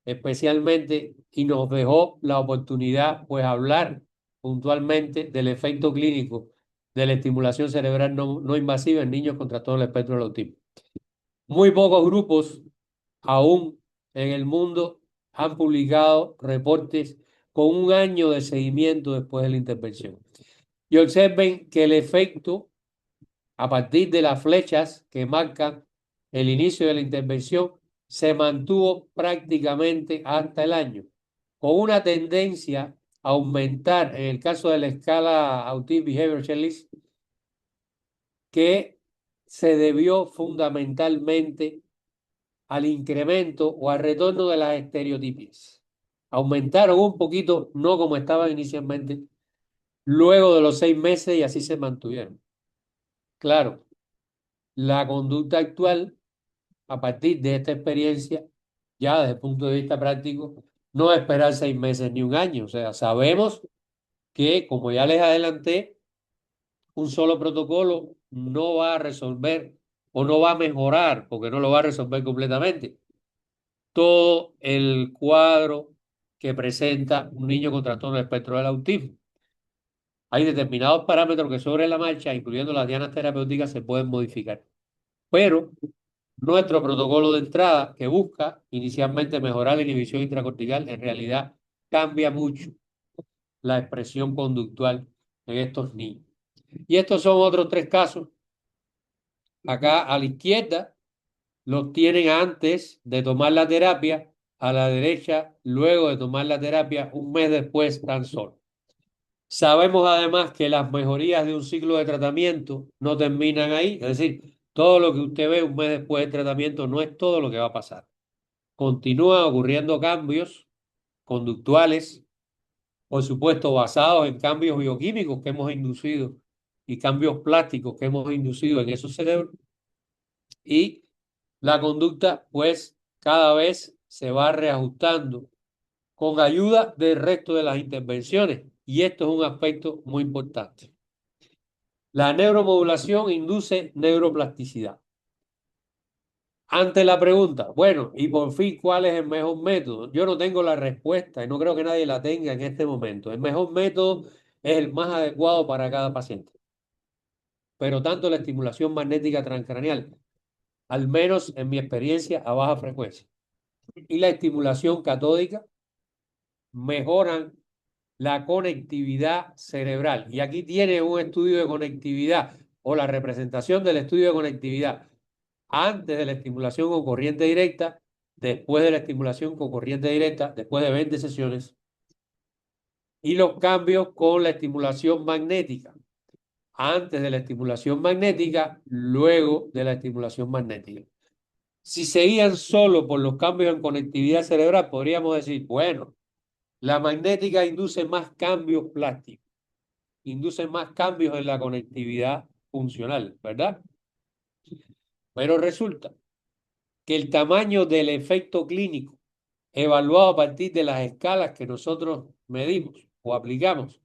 especialmente, y nos dejó la oportunidad pues hablar puntualmente del efecto clínico de la estimulación cerebral no invasiva en niños con trastorno del espectro del autismo. Muy pocos grupos aún en el mundo han publicado reportes con un año de seguimiento después de la intervención. Y observen que el efecto a partir de las flechas que marcan el inicio de la intervención se mantuvo prácticamente hasta el año, con una tendencia a aumentar en el caso de la escala Autism Behavior Checklist, que se debió fundamentalmente al incremento o al retorno de las estereotipias. Aumentaron un poquito, no como estaban inicialmente, luego de los 6 meses y así se mantuvieron. Claro, la conducta actual, a partir de esta experiencia, ya desde el punto de vista práctico, no es esperar 6 meses ni un año. O sea, sabemos que, como ya les adelanté, un solo protocolo no va a resolver o no va a mejorar, porque no lo va a resolver completamente, todo el cuadro que presenta un niño con trastorno del espectro del autismo. Hay determinados parámetros que sobre la marcha, incluyendo las dianas terapéuticas, se pueden modificar. Pero nuestro protocolo de entrada, que busca inicialmente mejorar la inhibición intracortical, en realidad cambia mucho la expresión conductual en estos niños. Y estos son otros 3 casos. Acá a la izquierda los tienen antes de tomar la terapia, a la derecha luego de tomar la terapia, un mes después tan solo. Sabemos además que las mejorías de un ciclo de tratamiento no terminan ahí, es decir, todo lo que usted ve un mes después del tratamiento no es todo lo que va a pasar. Continúan ocurriendo cambios conductuales, por supuesto, basados en cambios bioquímicos que hemos inducido y cambios plásticos que hemos inducido en esos cerebros. Y la conducta, pues, cada vez se va reajustando con ayuda del resto de las intervenciones. Y esto es un aspecto muy importante. La neuromodulación induce neuroplasticidad. Ante la pregunta, bueno, y por fin, ¿cuál es el mejor método? Yo no tengo la respuesta y no creo que nadie la tenga en este momento. El mejor método es el más adecuado para cada paciente. Pero tanto la estimulación magnética transcranial, al menos en mi experiencia, a baja frecuencia, y la estimulación catódica mejoran la conectividad cerebral. Y aquí tiene un estudio de conectividad o la representación del estudio de conectividad antes de la estimulación con corriente directa, después de la estimulación con corriente directa, después de 20 sesiones, y los cambios con la estimulación magnética, antes de la estimulación magnética, luego de la estimulación magnética. Si seguían solo por los cambios en conectividad cerebral, podríamos decir, bueno, la magnética induce más cambios plásticos, induce más cambios en la conectividad funcional, ¿verdad? Pero resulta que el tamaño del efecto clínico evaluado a partir de las escalas que nosotros medimos o aplicamos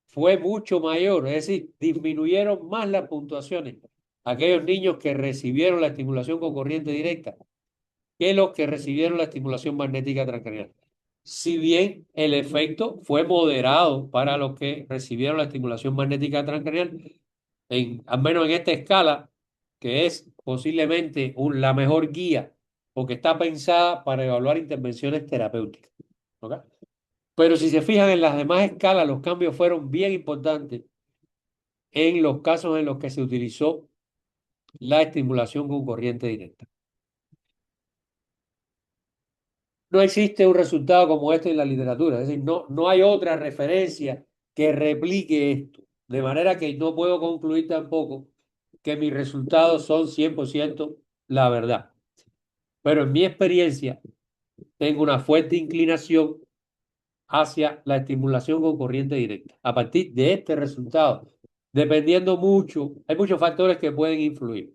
fue mucho mayor, es decir, disminuyeron más las puntuaciones aquellos niños que recibieron la estimulación con corriente directa que los que recibieron la estimulación magnética transcranial. Si bien el efecto fue moderado para los que recibieron la estimulación magnética transcranial, al menos en esta escala, que es posiblemente la mejor guía, porque está pensada para evaluar intervenciones terapéuticas. ¿Okay? Pero si se fijan en las demás escalas, los cambios fueron bien importantes en los casos en los que se utilizó la estimulación con corriente directa. No existe un resultado como este en la literatura, es decir, no hay otra referencia que replique esto, de manera que no puedo concluir tampoco que mis resultados son 100% la verdad. Pero en mi experiencia tengo una fuerte inclinación hacia la estimulación con corriente directa. A partir de este resultado, dependiendo mucho, hay muchos factores que pueden influir.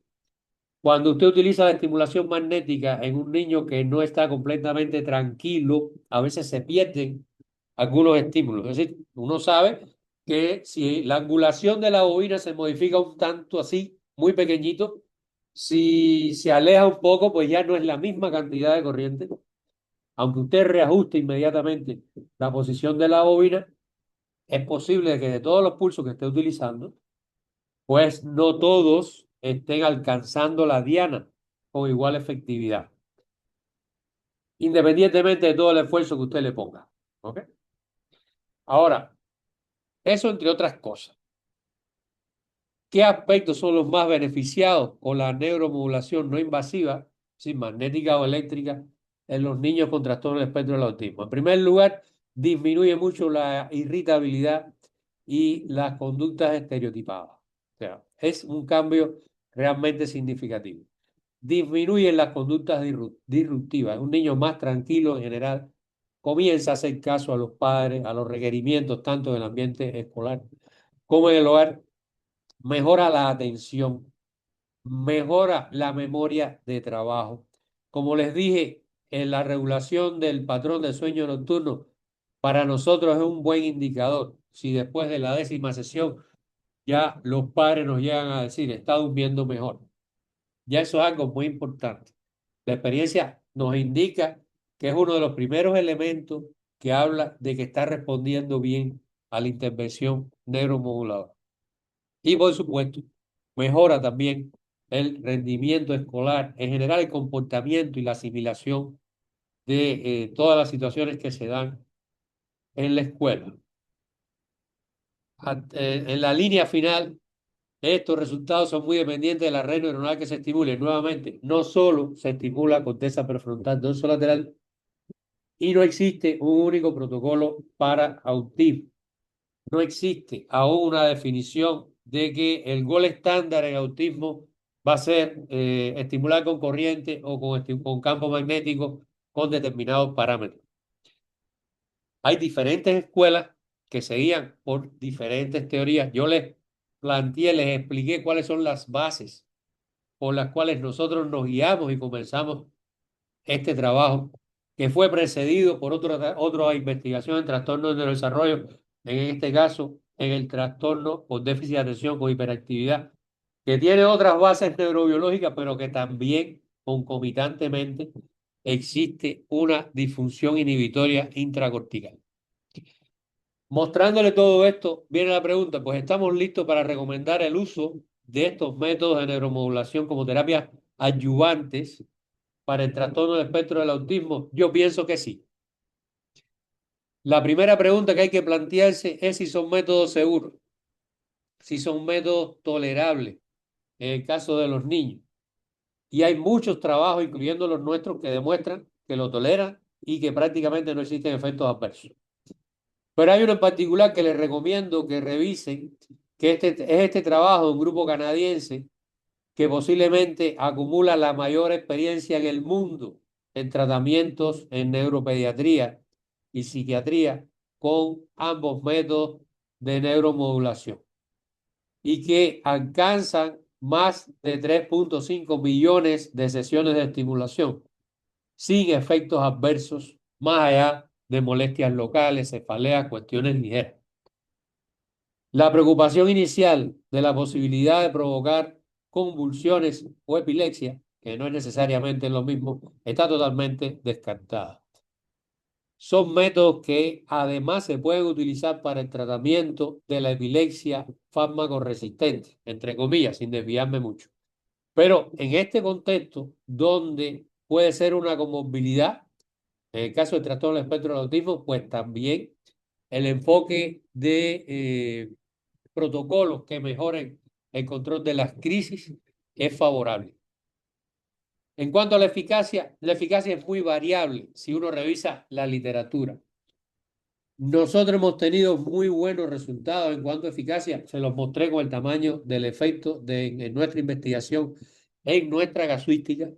Cuando usted utiliza la estimulación magnética en un niño que no está completamente tranquilo, a veces se pierden algunos estímulos. Es decir, uno sabe que si la angulación de la bobina se modifica un tanto así, muy pequeñito, si se aleja un poco, pues ya no es la misma cantidad de corriente. Aunque usted reajuste inmediatamente la posición de la bobina, es posible que de todos los pulsos que esté utilizando, pues no todos estén alcanzando la diana con igual efectividad, independientemente de todo el esfuerzo que usted le ponga. ¿Ok? Ahora, eso entre otras cosas. ¿Qué aspectos son los más beneficiados con la neuromodulación no invasiva, sin magnética o eléctrica, en los niños con trastorno del espectro del autismo? En primer lugar, disminuye mucho la irritabilidad y las conductas estereotipadas. O sea, es un cambio realmente significativo. Disminuyen las conductas disruptivas. Un niño más tranquilo en general comienza a hacer caso a los padres, a los requerimientos tanto del ambiente escolar como en el hogar. Mejora la atención, mejora la memoria de trabajo. Como les dije, en la regulación del patrón de sueño nocturno, para nosotros es un buen indicador. Si después de la 10ª sesión ya los padres nos llegan a decir, está durmiendo mejor. Ya eso es algo muy importante. La experiencia nos indica que es uno de los primeros elementos que habla de que está respondiendo bien a la intervención neuromoduladora. Y por supuesto, mejora también el rendimiento escolar, en general el comportamiento y la asimilación de todas las situaciones que se dan en la escuela. En la línea final, estos resultados son muy dependientes de la red neuronal que se estimule. Nuevamente, no solo se estimula corteza prefrontal dorsolateral y no existe un único protocolo para autismo. No existe aún una definición de que el gol estándar en autismo va a ser estimular con corriente o con campo magnético con determinados parámetros. Hay diferentes escuelas que se guían por diferentes teorías. Yo les planteé, les expliqué cuáles son las bases por las cuales nosotros nos guiamos y comenzamos este trabajo, que fue precedido por otra investigación en trastornos de desarrollo, en este caso en el trastorno por déficit de atención con hiperactividad, que tiene otras bases neurobiológicas, pero que también concomitantemente existe una disfunción inhibitoria intracortical. Mostrándole todo esto, viene la pregunta, pues ¿estamos listos para recomendar el uso de estos métodos de neuromodulación como terapias adyuvantes para el trastorno del espectro del autismo? Yo pienso que sí. La primera pregunta que hay que plantearse es si son métodos seguros, si son métodos tolerables en el caso de los niños. Y hay muchos trabajos, incluyendo los nuestros, que demuestran que lo toleran y que prácticamente no existen efectos adversos. Pero hay uno en particular que les recomiendo que revisen, que es este trabajo de un grupo canadiense que posiblemente acumula la mayor experiencia en el mundo en tratamientos en neuropediatría y psiquiatría con ambos métodos de neuromodulación y que alcanzan más de 3.5 millones de sesiones de estimulación sin efectos adversos más allá de molestias locales, cefaleas, cuestiones ligeras. La preocupación inicial de la posibilidad de provocar convulsiones o epilepsia, que no es necesariamente lo mismo, está totalmente descartada. Son métodos que además se pueden utilizar para el tratamiento de la epilepsia fármaco resistente, entre comillas, sin desviarme mucho. Pero en este contexto, donde puede ser una comorbilidad, en el caso del trastorno del espectro del autismo, pues también el enfoque de protocolos que mejoren el control de las crisis es favorable. En cuanto a la eficacia es muy variable si uno revisa la literatura. Nosotros hemos tenido muy buenos resultados en cuanto a eficacia. Se los mostré con el tamaño del efecto en nuestra investigación, en nuestra casuística.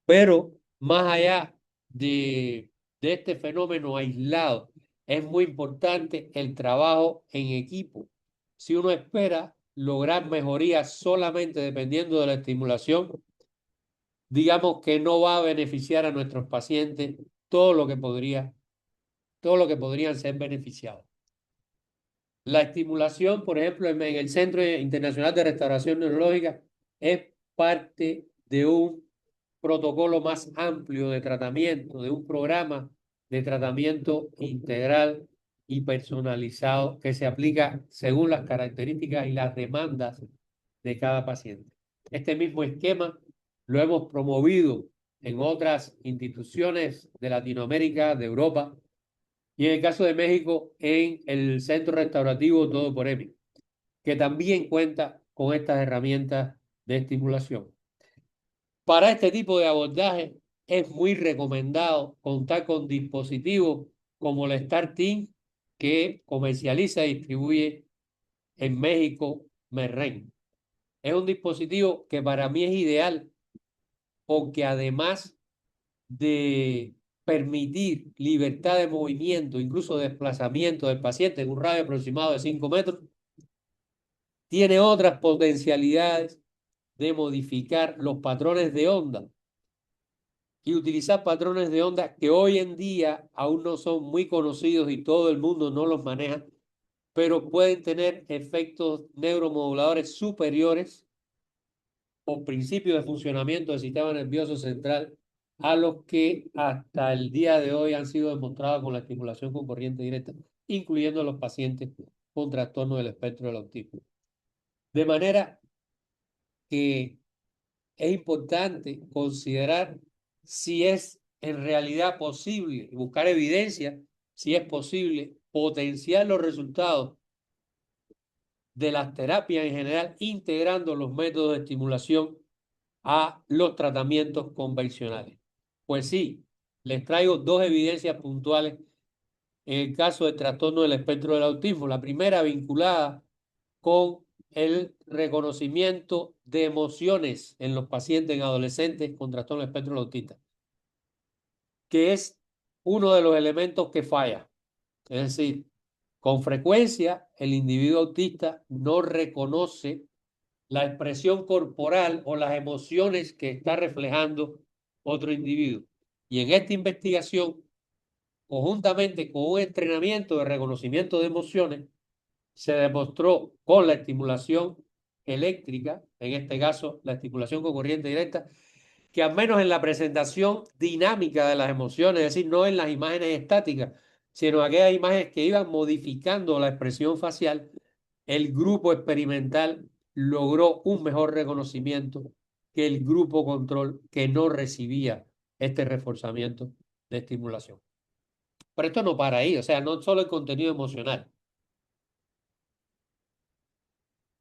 Pero más allá de este fenómeno aislado, es muy importante el trabajo en equipo. Si uno espera lograr mejorías solamente dependiendo de la estimulación, digamos que no va a beneficiar a nuestros pacientes todo lo que podrían ser beneficiados. La estimulación, por ejemplo, en el Centro Internacional de Restauración Neurológica es parte de un protocolo más amplio de tratamiento, de un programa de tratamiento integral y personalizado que se aplica según las características y las demandas de cada paciente. Este mismo esquema lo hemos promovido en otras instituciones de Latinoamérica, de Europa, y en el caso de México, en el Centro Restaurativo Todo por EMI, que también cuenta con estas herramientas de estimulación. Para este tipo de abordaje es muy recomendado contar con dispositivos como la StarTeam, que comercializa y distribuye en México Merren. es un dispositivo que para mí es ideal porque además de permitir libertad de movimiento, incluso desplazamiento del paciente en un radio aproximado de 5 metros, tiene otras potencialidades de modificar los patrones de onda y utilizar patrones de onda que hoy en día aún no son muy conocidos y todo el mundo no los maneja, pero pueden tener efectos neuromoduladores superiores o principios de funcionamiento del sistema nervioso central a los que hasta el día de hoy han sido demostrados con la estimulación con corriente directa, incluyendo los pacientes con trastorno del espectro del autismo. De manera que es importante considerar si es en realidad posible, buscar evidencia, si es posible potenciar los resultados de las terapias en general, integrando los métodos de estimulación a los tratamientos convencionales. Pues sí, les traigo dos evidencias puntuales en el caso del trastorno del espectro del autismo. La primera vinculada con el reconocimiento de emociones en los pacientes en adolescentes con trastorno del espectro del autista, que es uno de los elementos que falla. Es decir, con frecuencia el individuo autista no reconoce la expresión corporal o las emociones que está reflejando otro individuo. Y en esta investigación, conjuntamente con un entrenamiento de reconocimiento de emociones, se demostró con la estimulación eléctrica, en este caso la estimulación con corriente directa, que al menos en la presentación dinámica de las emociones, es decir, no en las imágenes estáticas, sino aquellas imágenes que iban modificando la expresión facial, el grupo experimental logró un mejor reconocimiento que el grupo control que no recibía este reforzamiento de estimulación. Pero esto no para ahí, o sea, no solo el contenido emocional,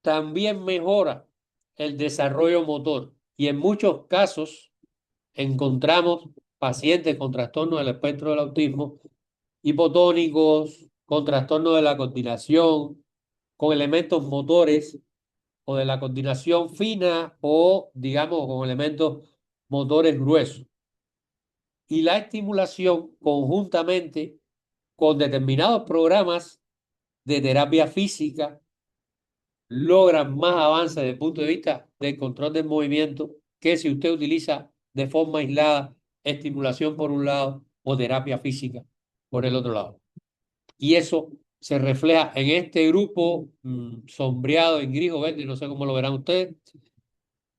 también mejora el desarrollo motor y en muchos casos encontramos pacientes con trastorno del espectro del autismo, hipotónicos, con trastorno de la coordinación, con elementos motores o de la coordinación fina o, digamos, con elementos motores gruesos. Y la estimulación conjuntamente con determinados programas de terapia física logran más avance desde el punto de vista del control del movimiento que si usted utiliza de forma aislada estimulación por un lado o terapia física por el otro lado. Y eso se refleja en este grupo sombreado en gris o verde, no sé cómo lo verán ustedes,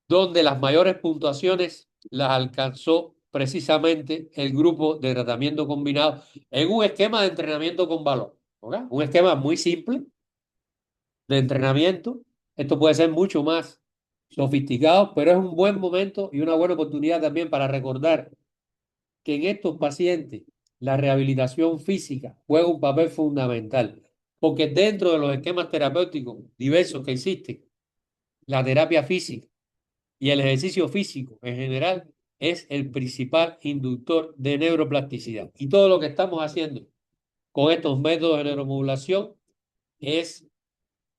donde las mayores puntuaciones las alcanzó precisamente el grupo de tratamiento combinado en un esquema de entrenamiento con balón. ¿Okay? Un esquema muy simple de entrenamiento. Esto puede ser mucho más sofisticado, pero es un buen momento y una buena oportunidad también para recordar que en estos pacientes la rehabilitación física juega un papel fundamental, porque dentro de los esquemas terapéuticos diversos que existen, la terapia física y el ejercicio físico en general es el principal inductor de neuroplasticidad. Y todo lo que estamos haciendo con estos métodos de neuromodulación es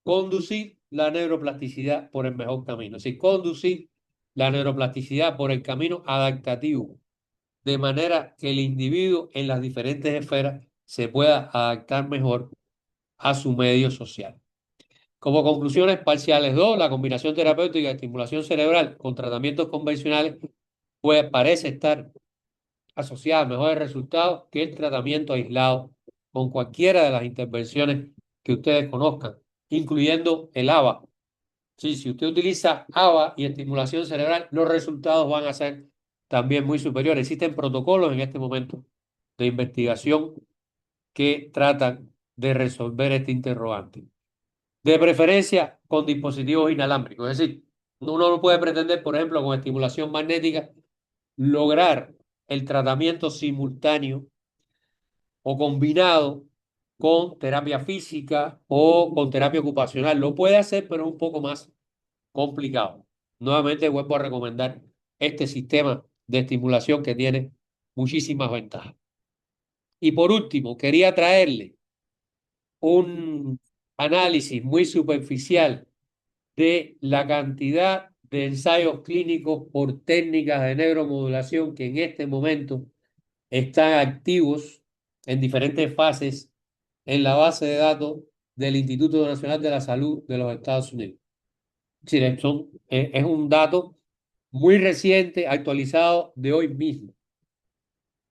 conducir la neuroplasticidad por el mejor camino, es decir, conducir la neuroplasticidad por el camino adaptativo, de manera que el individuo en las diferentes esferas se pueda adaptar mejor a su medio social. Como conclusiones parciales 2, la combinación terapéutica de estimulación cerebral con tratamientos convencionales pues, parece estar asociada a mejores resultados que el tratamiento aislado con cualquiera de las intervenciones que ustedes conozcan, incluyendo el ABA. Sí, si usted utiliza ABA y estimulación cerebral, los resultados van a ser también muy superiores. Existen protocolos en este momento de investigación que tratan de resolver este interrogante. De preferencia con dispositivos inalámbricos. Es decir, uno no puede pretender, por ejemplo, con estimulación magnética, lograr el tratamiento simultáneo o combinado con terapia física o con terapia ocupacional. Lo puede hacer, pero es un poco más complicado. Nuevamente vuelvo a recomendar este sistema de estimulación que tiene muchísimas ventajas. Y por último, quería traerle un análisis muy superficial de la cantidad de ensayos clínicos por técnicas de neuromodulación que en este momento están activos en diferentes fases en la base de datos del Instituto Nacional de la Salud de los Estados Unidos. Es decir, es un dato muy reciente, actualizado de hoy mismo.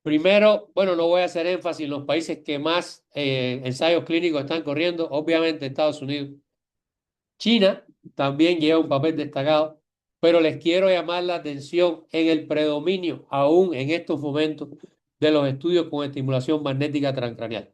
Primero, bueno, no voy a hacer énfasis en los países que más ensayos clínicos están corriendo, obviamente Estados Unidos. China también lleva un papel destacado, pero les quiero llamar la atención en el predominio, aún en estos momentos, de los estudios con estimulación magnética transcranial.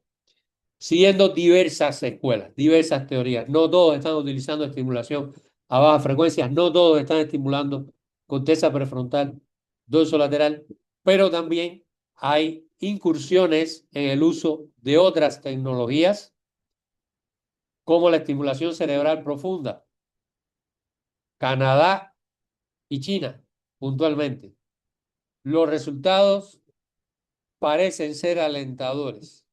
Siguiendo diversas escuelas, diversas teorías. No todos están utilizando estimulación a baja frecuencia, no todos están estimulando corteza prefrontal, dorso lateral, pero también hay incursiones en el uso de otras tecnologías como la estimulación cerebral profunda. Canadá y China, puntualmente. Los resultados parecen ser alentadores,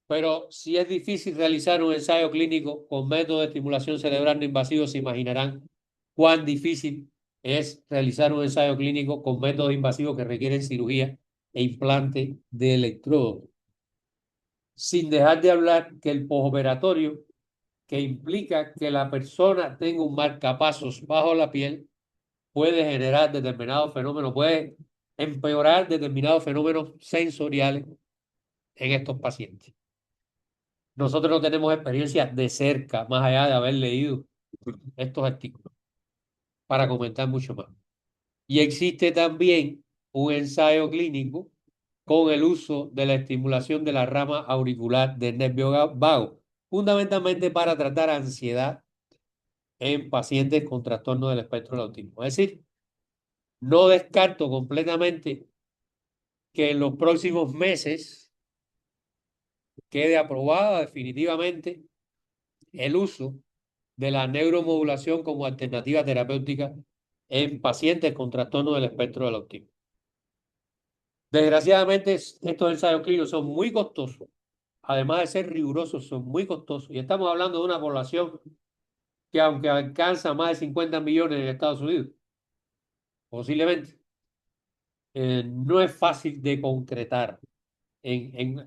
pero si es difícil realizar un ensayo clínico con método de estimulación cerebral no invasivo, se imaginarán cuán difícil es realizar un ensayo clínico con métodos invasivos que requieren cirugía e implante de electrodo. Sin dejar de hablar que el postoperatorio, que implica que la persona tenga un marcapasos bajo la piel, puede generar determinados fenómenos, puede empeorar determinados fenómenos sensoriales en estos pacientes. Nosotros no tenemos experiencia de cerca, más allá de haber leído estos artículos, para comentar mucho más. Y existe también un ensayo clínico con el uso de la estimulación de la rama auricular del nervio vago, fundamentalmente para tratar ansiedad en pacientes con trastorno del espectro del autismo. Es decir, no descarto completamente que en los próximos meses quede aprobada definitivamente el uso de la neuromodulación como alternativa terapéutica en pacientes con trastorno del espectro del autismo. Desgraciadamente, estos ensayos clínicos son muy costosos, además de ser rigurosos, son muy costosos. Y estamos hablando de una población que, aunque alcanza más de 50 millones en Estados Unidos, posiblemente, no es fácil de concretar en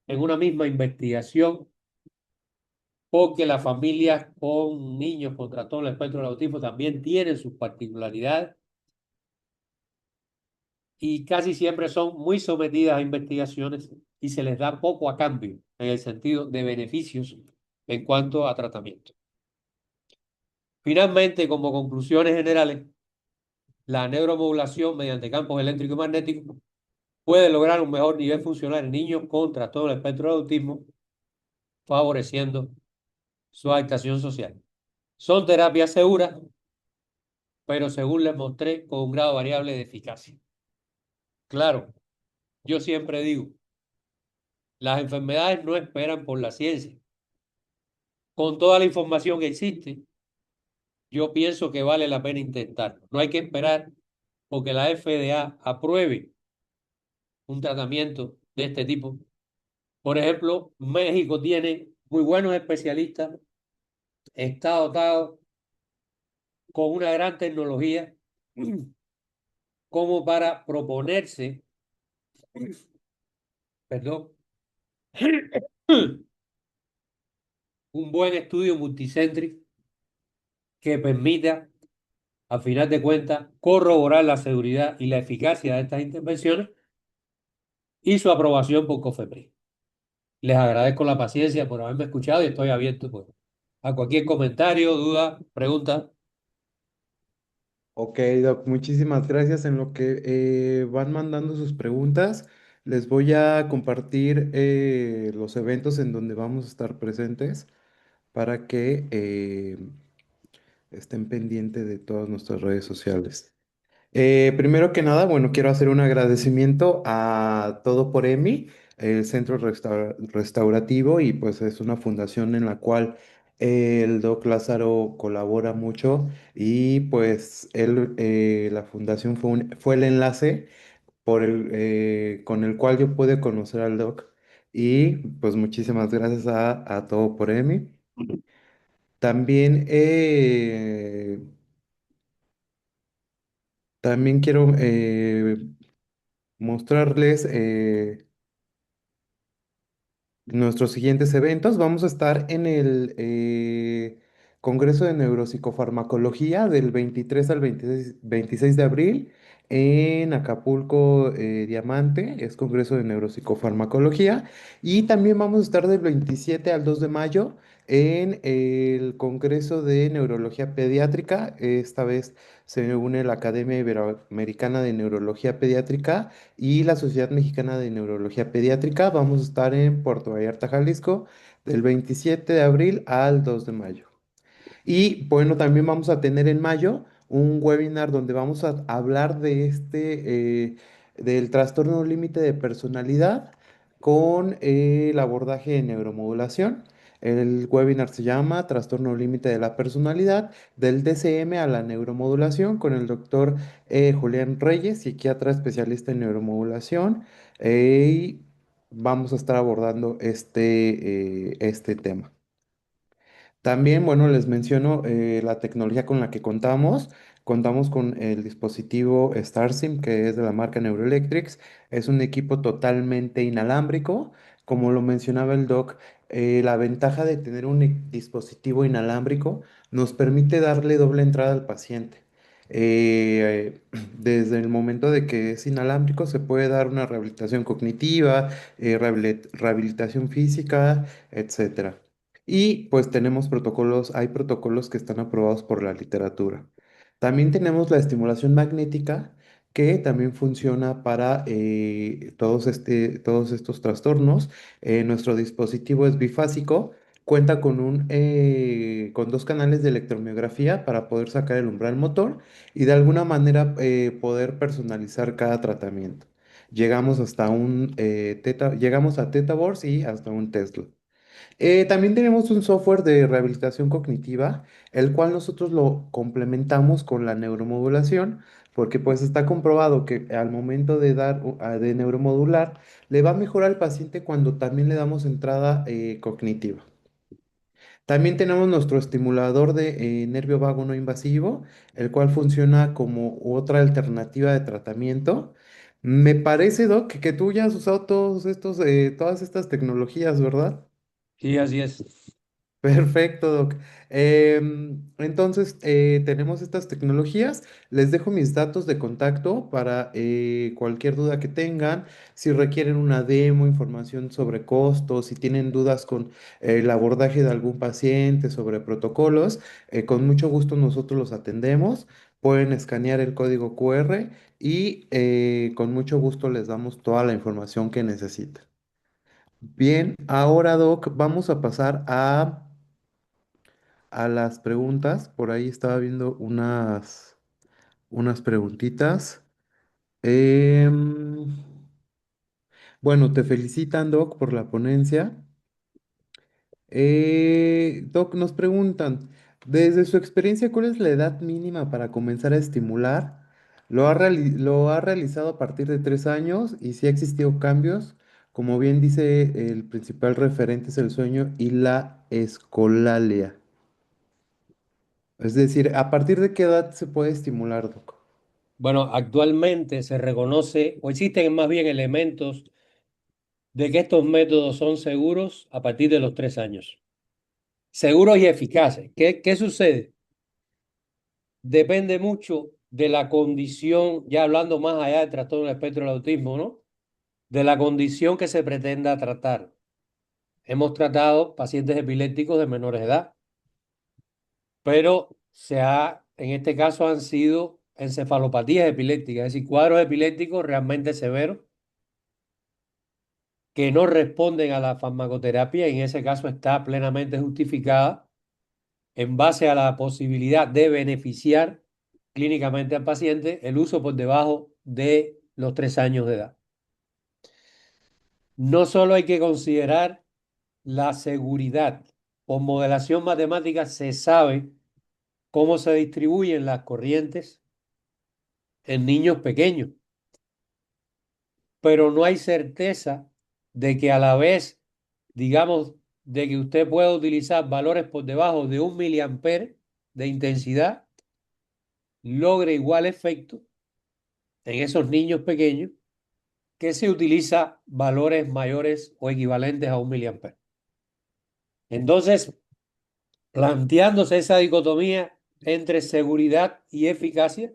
una misma investigación, porque las familias con niños con trastorno del espectro del autismo también tienen sus particularidades y casi siempre son muy sometidas a investigaciones y se les da poco a cambio en el sentido de beneficios en cuanto a tratamiento. Finalmente, como conclusiones generales, la neuromodulación mediante campos eléctricos y magnéticos puede lograr un mejor nivel funcional en niños con trastorno del espectro del autismo, favoreciendo su adaptación social. Son terapias seguras, pero según les mostré, con un grado variable de eficacia. Claro, yo siempre digo, las enfermedades no esperan por la ciencia. Con toda la información que existe, yo pienso que vale la pena intentarlo. No hay que esperar porque la FDA apruebe un tratamiento de este tipo. Por ejemplo, México tiene muy buenos especialistas, está dotado con una gran tecnología como para proponerse, perdón, un buen estudio multicéntrico que permita, a final de cuentas, corroborar la seguridad y la eficacia de estas intervenciones y su aprobación por COFEPRIS. Les agradezco la paciencia por haberme escuchado y estoy abierto, pues, a cualquier comentario, duda, pregunta. Ok, Doc, muchísimas gracias. En lo que van mandando sus preguntas, les voy a compartir los eventos en donde vamos a estar presentes para que estén pendientes de todas nuestras redes sociales. Primero que nada, bueno, quiero hacer un agradecimiento a Todo por Emi, el centro restaurativo, y pues es una fundación en la cual el Doc Lázaro colabora mucho y pues él, la fundación fue el enlace con el cual yo pude conocer al Doc y pues muchísimas gracias a Todo por Emi. También, también quiero mostrarles nuestros siguientes eventos. Vamos a estar en el Congreso de Neuropsicofarmacología del 23 al 26 de abril en Acapulco, Diamante, es Congreso de Neuropsicofarmacología. Y también vamos a estar del 27 al 2 de mayo en el Congreso de Neurología Pediátrica. Esta vez se une la Academia Iberoamericana de Neurología Pediátrica y la Sociedad Mexicana de Neurología Pediátrica. Vamos a estar en Puerto Vallarta, Jalisco, del 27 de abril al 2 de mayo. Y bueno, también vamos a tener en mayo un webinar donde vamos a hablar de del trastorno límite de personalidad con el abordaje de neuromodulación. El webinar se llama Trastorno límite de la personalidad, del DCM a la neuromodulación, con el doctor Julián Reyes, psiquiatra especialista en neuromodulación. Y vamos a estar abordando este tema. También, bueno, les menciono la tecnología con la que contamos. Contamos con el dispositivo StarSim, que es de la marca Neuroelectrics. Es un equipo totalmente inalámbrico. Como lo mencionaba el doc, la ventaja de tener un dispositivo inalámbrico nos permite darle doble entrada al paciente. Desde el momento de que es inalámbrico se puede dar una rehabilitación cognitiva, rehabilitación física, etcétera. Y pues tenemos protocolos, hay protocolos que están aprobados por la literatura. También tenemos la estimulación magnética, que también funciona para todos estos trastornos. Nuestro dispositivo es bifásico, cuenta con dos canales de electromiografía para poder sacar el umbral motor y de alguna manera poder personalizar cada tratamiento. Llegamos a Theta Wars y hasta un Tesla. También tenemos un software de rehabilitación cognitiva, el cual nosotros lo complementamos con la neuromodulación, porque pues está comprobado que al momento de de neuromodular, le va mejor al paciente cuando también le damos entrada cognitiva. También tenemos nuestro estimulador de nervio vago no invasivo, el cual funciona como otra alternativa de tratamiento. Me parece, Doc, que tú ya has usado todas estas tecnologías, ¿verdad? Sí, así es. Perfecto, Doc. Entonces, tenemos estas tecnologías. Les dejo mis datos de contacto para cualquier duda que tengan. Si requieren una demo, información sobre costos, si tienen dudas con el abordaje de algún paciente, sobre protocolos, con mucho gusto nosotros los atendemos. Pueden escanear el código QR y con mucho gusto les damos toda la información que necesitan. Bien, ahora, Doc, vamos a pasar a las preguntas. Por ahí estaba viendo unas preguntitas. Em, bueno, te felicitan, Doc, por la ponencia. Doc, nos preguntan, desde su experiencia, ¿cuál es la edad mínima para comenzar a estimular? ¿Lo ha realizado a partir de 3 años? ¿Y si ha existido cambios? Como bien dice, el principal referente es el sueño y la escolalia. Es decir, ¿a partir de qué edad se puede estimular, Doc? Bueno, actualmente se reconoce o existen más bien elementos de que estos métodos son seguros a partir de los 3 años. Seguros y eficaces. ¿Qué sucede? Depende mucho de la condición, ya hablando más allá del trastorno del espectro del autismo, ¿no? De la condición que se pretenda tratar. Hemos tratado pacientes epilépticos de menores de edad, pero en este caso han sido encefalopatías epilépticas, es decir, cuadros epilépticos realmente severos que no responden a la farmacoterapia y en ese caso está plenamente justificada en base a la posibilidad de beneficiar clínicamente al paciente el uso por debajo de los 3 años de edad. No solo hay que considerar la seguridad. Por modelación matemática se sabe cómo se distribuyen las corrientes en niños pequeños, pero no hay certeza de que a la vez, digamos, de que usted pueda utilizar valores por debajo de 1 miliamper de intensidad, logre igual efecto en esos niños pequeños que se utiliza valores mayores o equivalentes a 1 miliamper. Entonces, planteándose esa dicotomía entre seguridad y eficacia,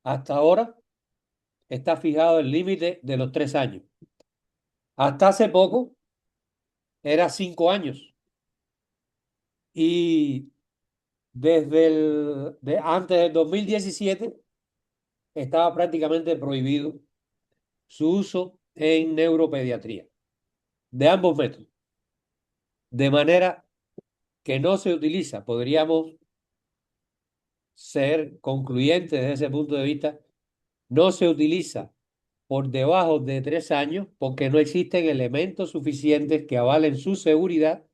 hasta ahora está fijado el límite de los 3 años. Hasta hace poco era 5 años y antes del 2017 estaba prácticamente prohibido su uso en neuropediatría, de ambos métodos. De manera que no se utiliza, podríamos ser concluyentes desde ese punto de vista, no se utiliza por debajo de 3 años porque no existen elementos suficientes que avalen su seguridad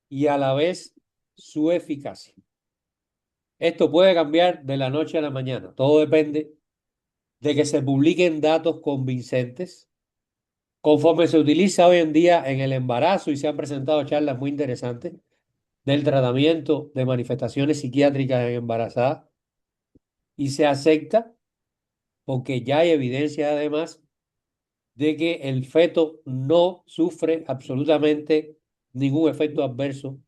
y a la vez su eficacia. Esto puede cambiar de la noche a la mañana. Todo depende de que se publiquen datos convincentes conforme se utiliza hoy en día en el embarazo y se han presentado charlas muy interesantes del tratamiento de manifestaciones psiquiátricas en embarazadas y se acepta porque ya hay evidencia además de que el feto no sufre absolutamente ningún efecto adverso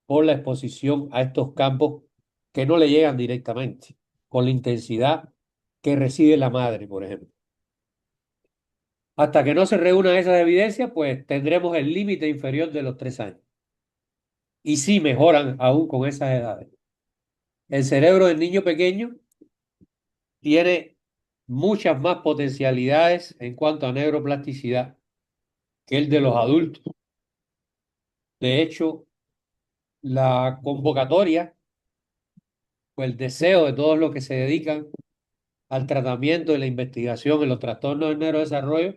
por la exposición a estos campos que no le llegan directamente, con la intensidad que recibe la madre, por ejemplo. Hasta que no se reúnan esas evidencias, pues tendremos el límite inferior de los 3 años. Y sí mejoran aún con esas edades. El cerebro del niño pequeño tiene muchas más potencialidades en cuanto a neuroplasticidad que el de los adultos. De hecho, la convocatoria o el deseo de todos los que se dedican al tratamiento y la investigación en los trastornos del neurodesarrollo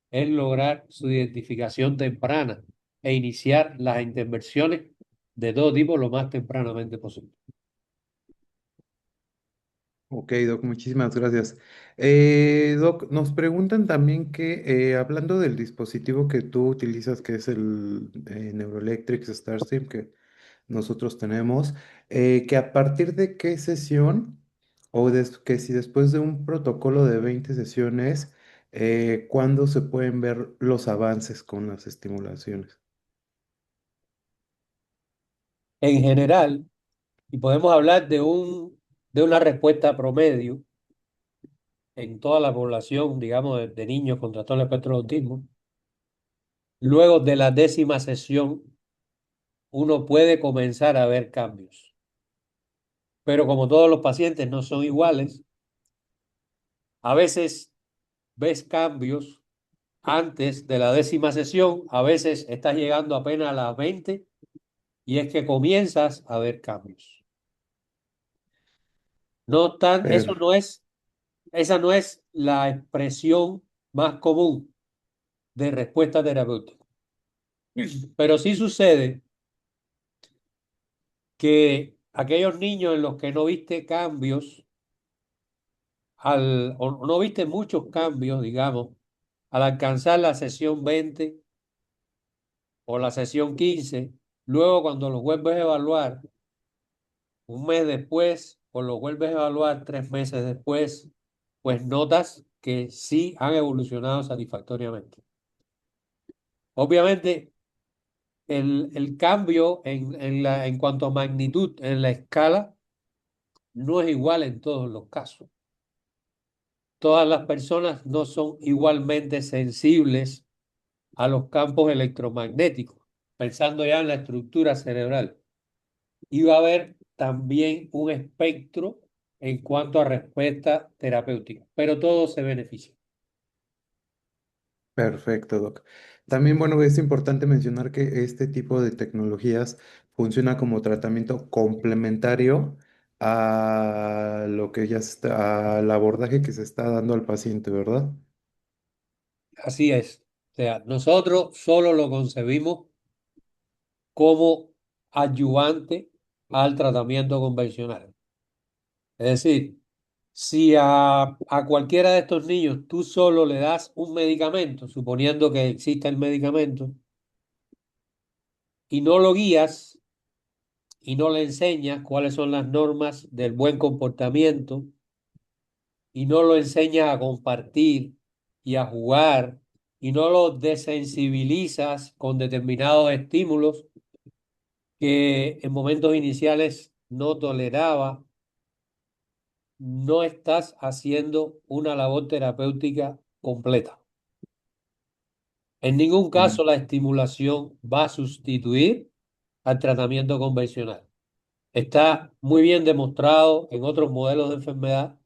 es lograr su identificación temprana e iniciar las intervenciones de todo tipo lo más tempranamente posible. Ok, Doc, muchísimas gracias. Doc, nos preguntan también que, hablando del dispositivo que tú utilizas, que es el Neuroelectric StarStream, que nosotros tenemos, que a partir de qué sesión que si después de un protocolo de 20 sesiones, ¿cuándo se pueden ver los avances con las estimulaciones? En general, y podemos hablar de una respuesta promedio en toda la población, digamos, de niños con trastorno del espectro de autismo, luego de la 10ª sesión, uno puede comenzar a ver cambios. Pero como todos los pacientes no son iguales, a veces ves cambios antes de la 10ª sesión, a veces estás llegando apenas a las 20 y es que comienzas a ver cambios. No obstante, Per- esa no es la expresión más común de respuesta terapéutica. Pero sí sucede que aquellos niños en los que no viste cambios, o no viste muchos cambios, digamos, al alcanzar la sesión 20 o la sesión 15, luego cuando los vuelves a evaluar un mes después o los vuelves a evaluar 3 meses después, pues notas que sí han evolucionado satisfactoriamente. Obviamente, el cambio en cuanto a magnitud en la escala no es igual en todos los casos. Todas las personas no son igualmente sensibles a los campos electromagnéticos, pensando ya en la estructura cerebral. Y va a haber también un espectro en cuanto a respuesta terapéutica, pero todos se benefician. Perfecto, Doc. También, bueno, es importante mencionar que este tipo de tecnologías funciona como tratamiento complementario a lo que ya al abordaje que se está dando al paciente, ¿verdad? Así es. O sea, nosotros solo lo concebimos como ayudante al tratamiento convencional. Es decir, si a cualquiera de estos niños tú solo le das un medicamento, suponiendo que exista el medicamento, y no lo guías y no le enseñas cuáles son las normas del buen comportamiento y no lo enseñas a compartir y a jugar y no lo desensibilizas con determinados estímulos que en momentos iniciales no toleraba, no estás haciendo una labor terapéutica completa. En ningún Mm. caso la estimulación va a sustituir al tratamiento convencional. Está muy bien demostrado en otros modelos de enfermedad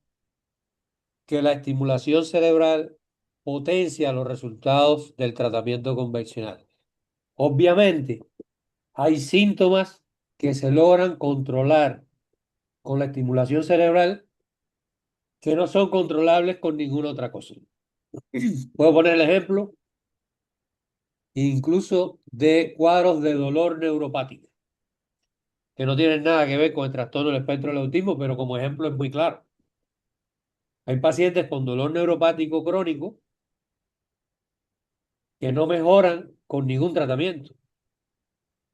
que la estimulación cerebral potencia los resultados del tratamiento convencional. Obviamente, hay síntomas que se logran controlar con la estimulación cerebral que no son controlables con ninguna otra cosa. Puedo poner el ejemplo incluso de cuadros de dolor neuropático, que no tienen nada que ver con el trastorno del espectro del autismo, pero como ejemplo es muy claro. Hay pacientes con dolor neuropático crónico que no mejoran con ningún tratamiento,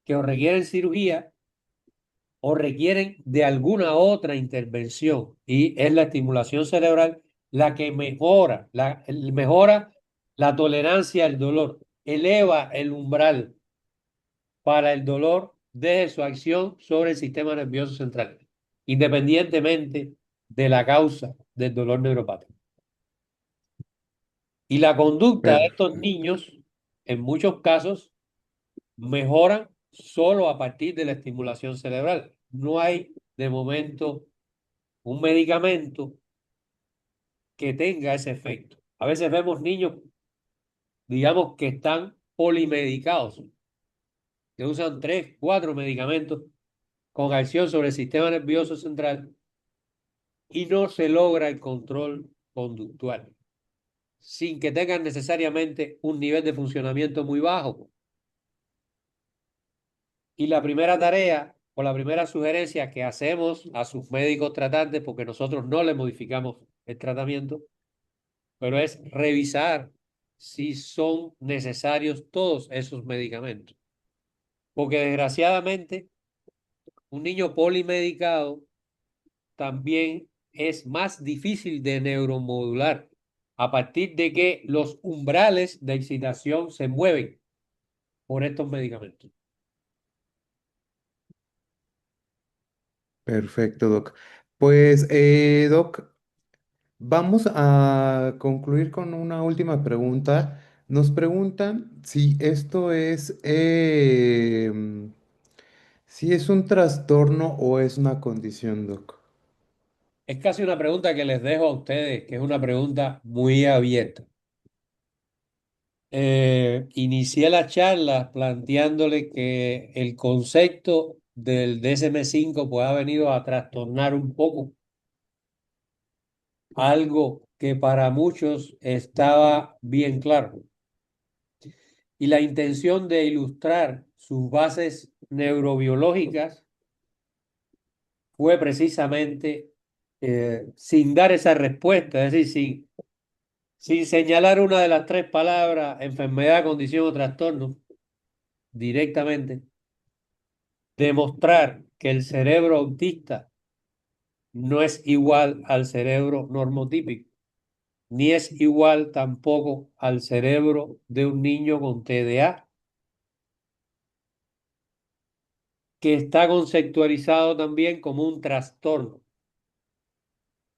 que o requieren cirugía o requieren de alguna otra intervención y es la estimulación cerebral la que mejora la tolerancia al dolor, eleva el umbral para el dolor desde su acción sobre el sistema nervioso central, independientemente de la causa del dolor neuropático. Y la conducta de estos Perfecto. niños, en muchos casos, mejoran solo a partir de la estimulación cerebral. No hay, de momento, un medicamento que tenga ese efecto. A veces vemos niños, digamos, que están polimedicados, que usan 3, 4 medicamentos con acción sobre el sistema nervioso central y no se logra el control conductual, sin que tengan necesariamente un nivel de funcionamiento muy bajo. Y la primera tarea o la primera sugerencia que hacemos a sus médicos tratantes, porque nosotros no le modificamos el tratamiento, pero es revisar si son necesarios todos esos medicamentos. Porque desgraciadamente, un niño polimedicado también es más difícil de neuromodular a partir de que los umbrales de excitación se mueven por estos medicamentos. Perfecto, Doc. Pues, Doc, vamos a concluir con una última pregunta. Nos preguntan si es un trastorno o es una condición, Doc. Es casi una pregunta que les dejo a ustedes, que es una pregunta muy abierta. Inicié la charla planteándole que el concepto del DSM-5 puede ha venido a trastornar un poco algo que para muchos estaba bien claro. Y la intención de ilustrar sus bases neurobiológicas fue precisamente sin dar esa respuesta, es decir, sin señalar una de las 3 palabras, enfermedad, condición o trastorno, directamente, demostrar que el cerebro autista no es igual al cerebro normotípico, ni es igual tampoco al cerebro de un niño con TDA, que está conceptualizado también como un trastorno.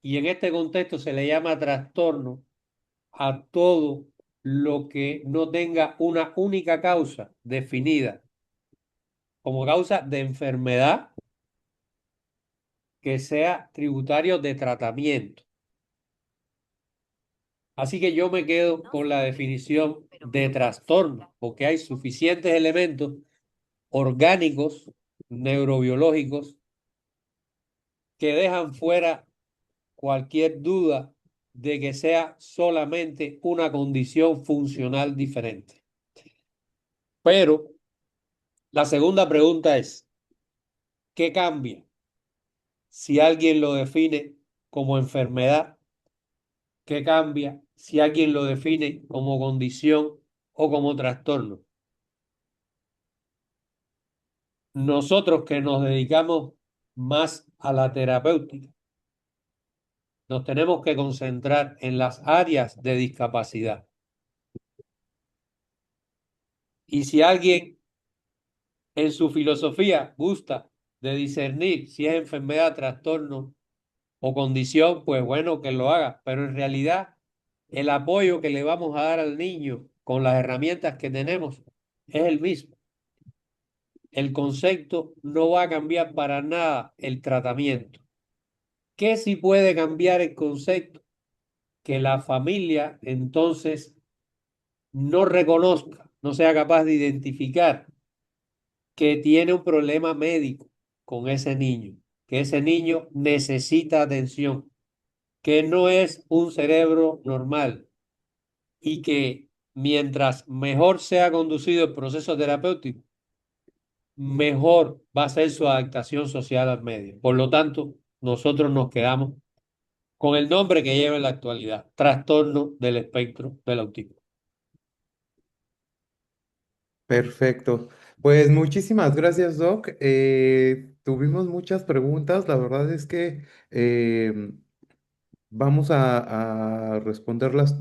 Y en este contexto se le llama trastorno a todo lo que no tenga una única causa definida como causa de enfermedad que sea tributario de tratamiento. Así que yo me quedo con la definición de trastorno, porque hay suficientes elementos orgánicos, neurobiológicos, que dejan fuera cualquier duda de que sea solamente una condición funcional diferente. Pero la segunda pregunta es, ¿qué cambia si alguien lo define como enfermedad? ¿Qué cambia si alguien lo define como condición o como trastorno? nosotros que nos dedicamos más a la terapéutica, nos tenemos que concentrar en las áreas de discapacidad. Y si alguien en su filosofía gusta de discernir si es enfermedad, trastorno o condición, pues bueno, que lo haga. Pero en realidad, el apoyo que le vamos a dar al niño con las herramientas que tenemos es el mismo. El concepto no va a cambiar para nada el tratamiento. ¿Qué sí puede cambiar el concepto? Que la familia entonces no reconozca, no sea capaz de identificar que tiene un problema médico con ese niño, que ese niño necesita atención, que no es un cerebro normal y que mientras mejor sea conducido el proceso terapéutico, mejor va a ser su adaptación social al medio. Por lo tanto, nosotros nos quedamos con el nombre que lleva en la actualidad, trastorno del espectro del autismo. Perfecto. Pues muchísimas gracias, Doc. Tuvimos muchas preguntas. La verdad es que vamos a responderlas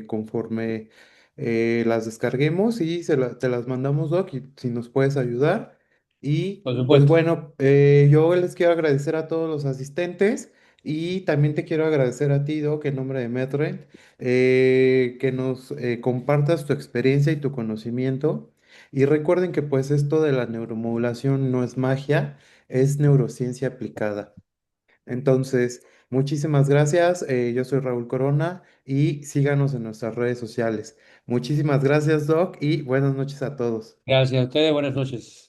conforme las descarguemos y te las mandamos, Doc, y si nos puedes ayudar. Y Por pues supuesto. bueno, yo les quiero agradecer a todos los asistentes y también te quiero agradecer a ti, Doc, en nombre de Medrend, que nos compartas tu experiencia y tu conocimiento. Y recuerden que pues esto de la neuromodulación no es magia, es neurociencia aplicada. Entonces, muchísimas gracias. Yo soy Raúl Corona y síganos en nuestras redes sociales. Muchísimas gracias, Doc, y buenas noches a todos. Gracias a ustedes. Buenas noches.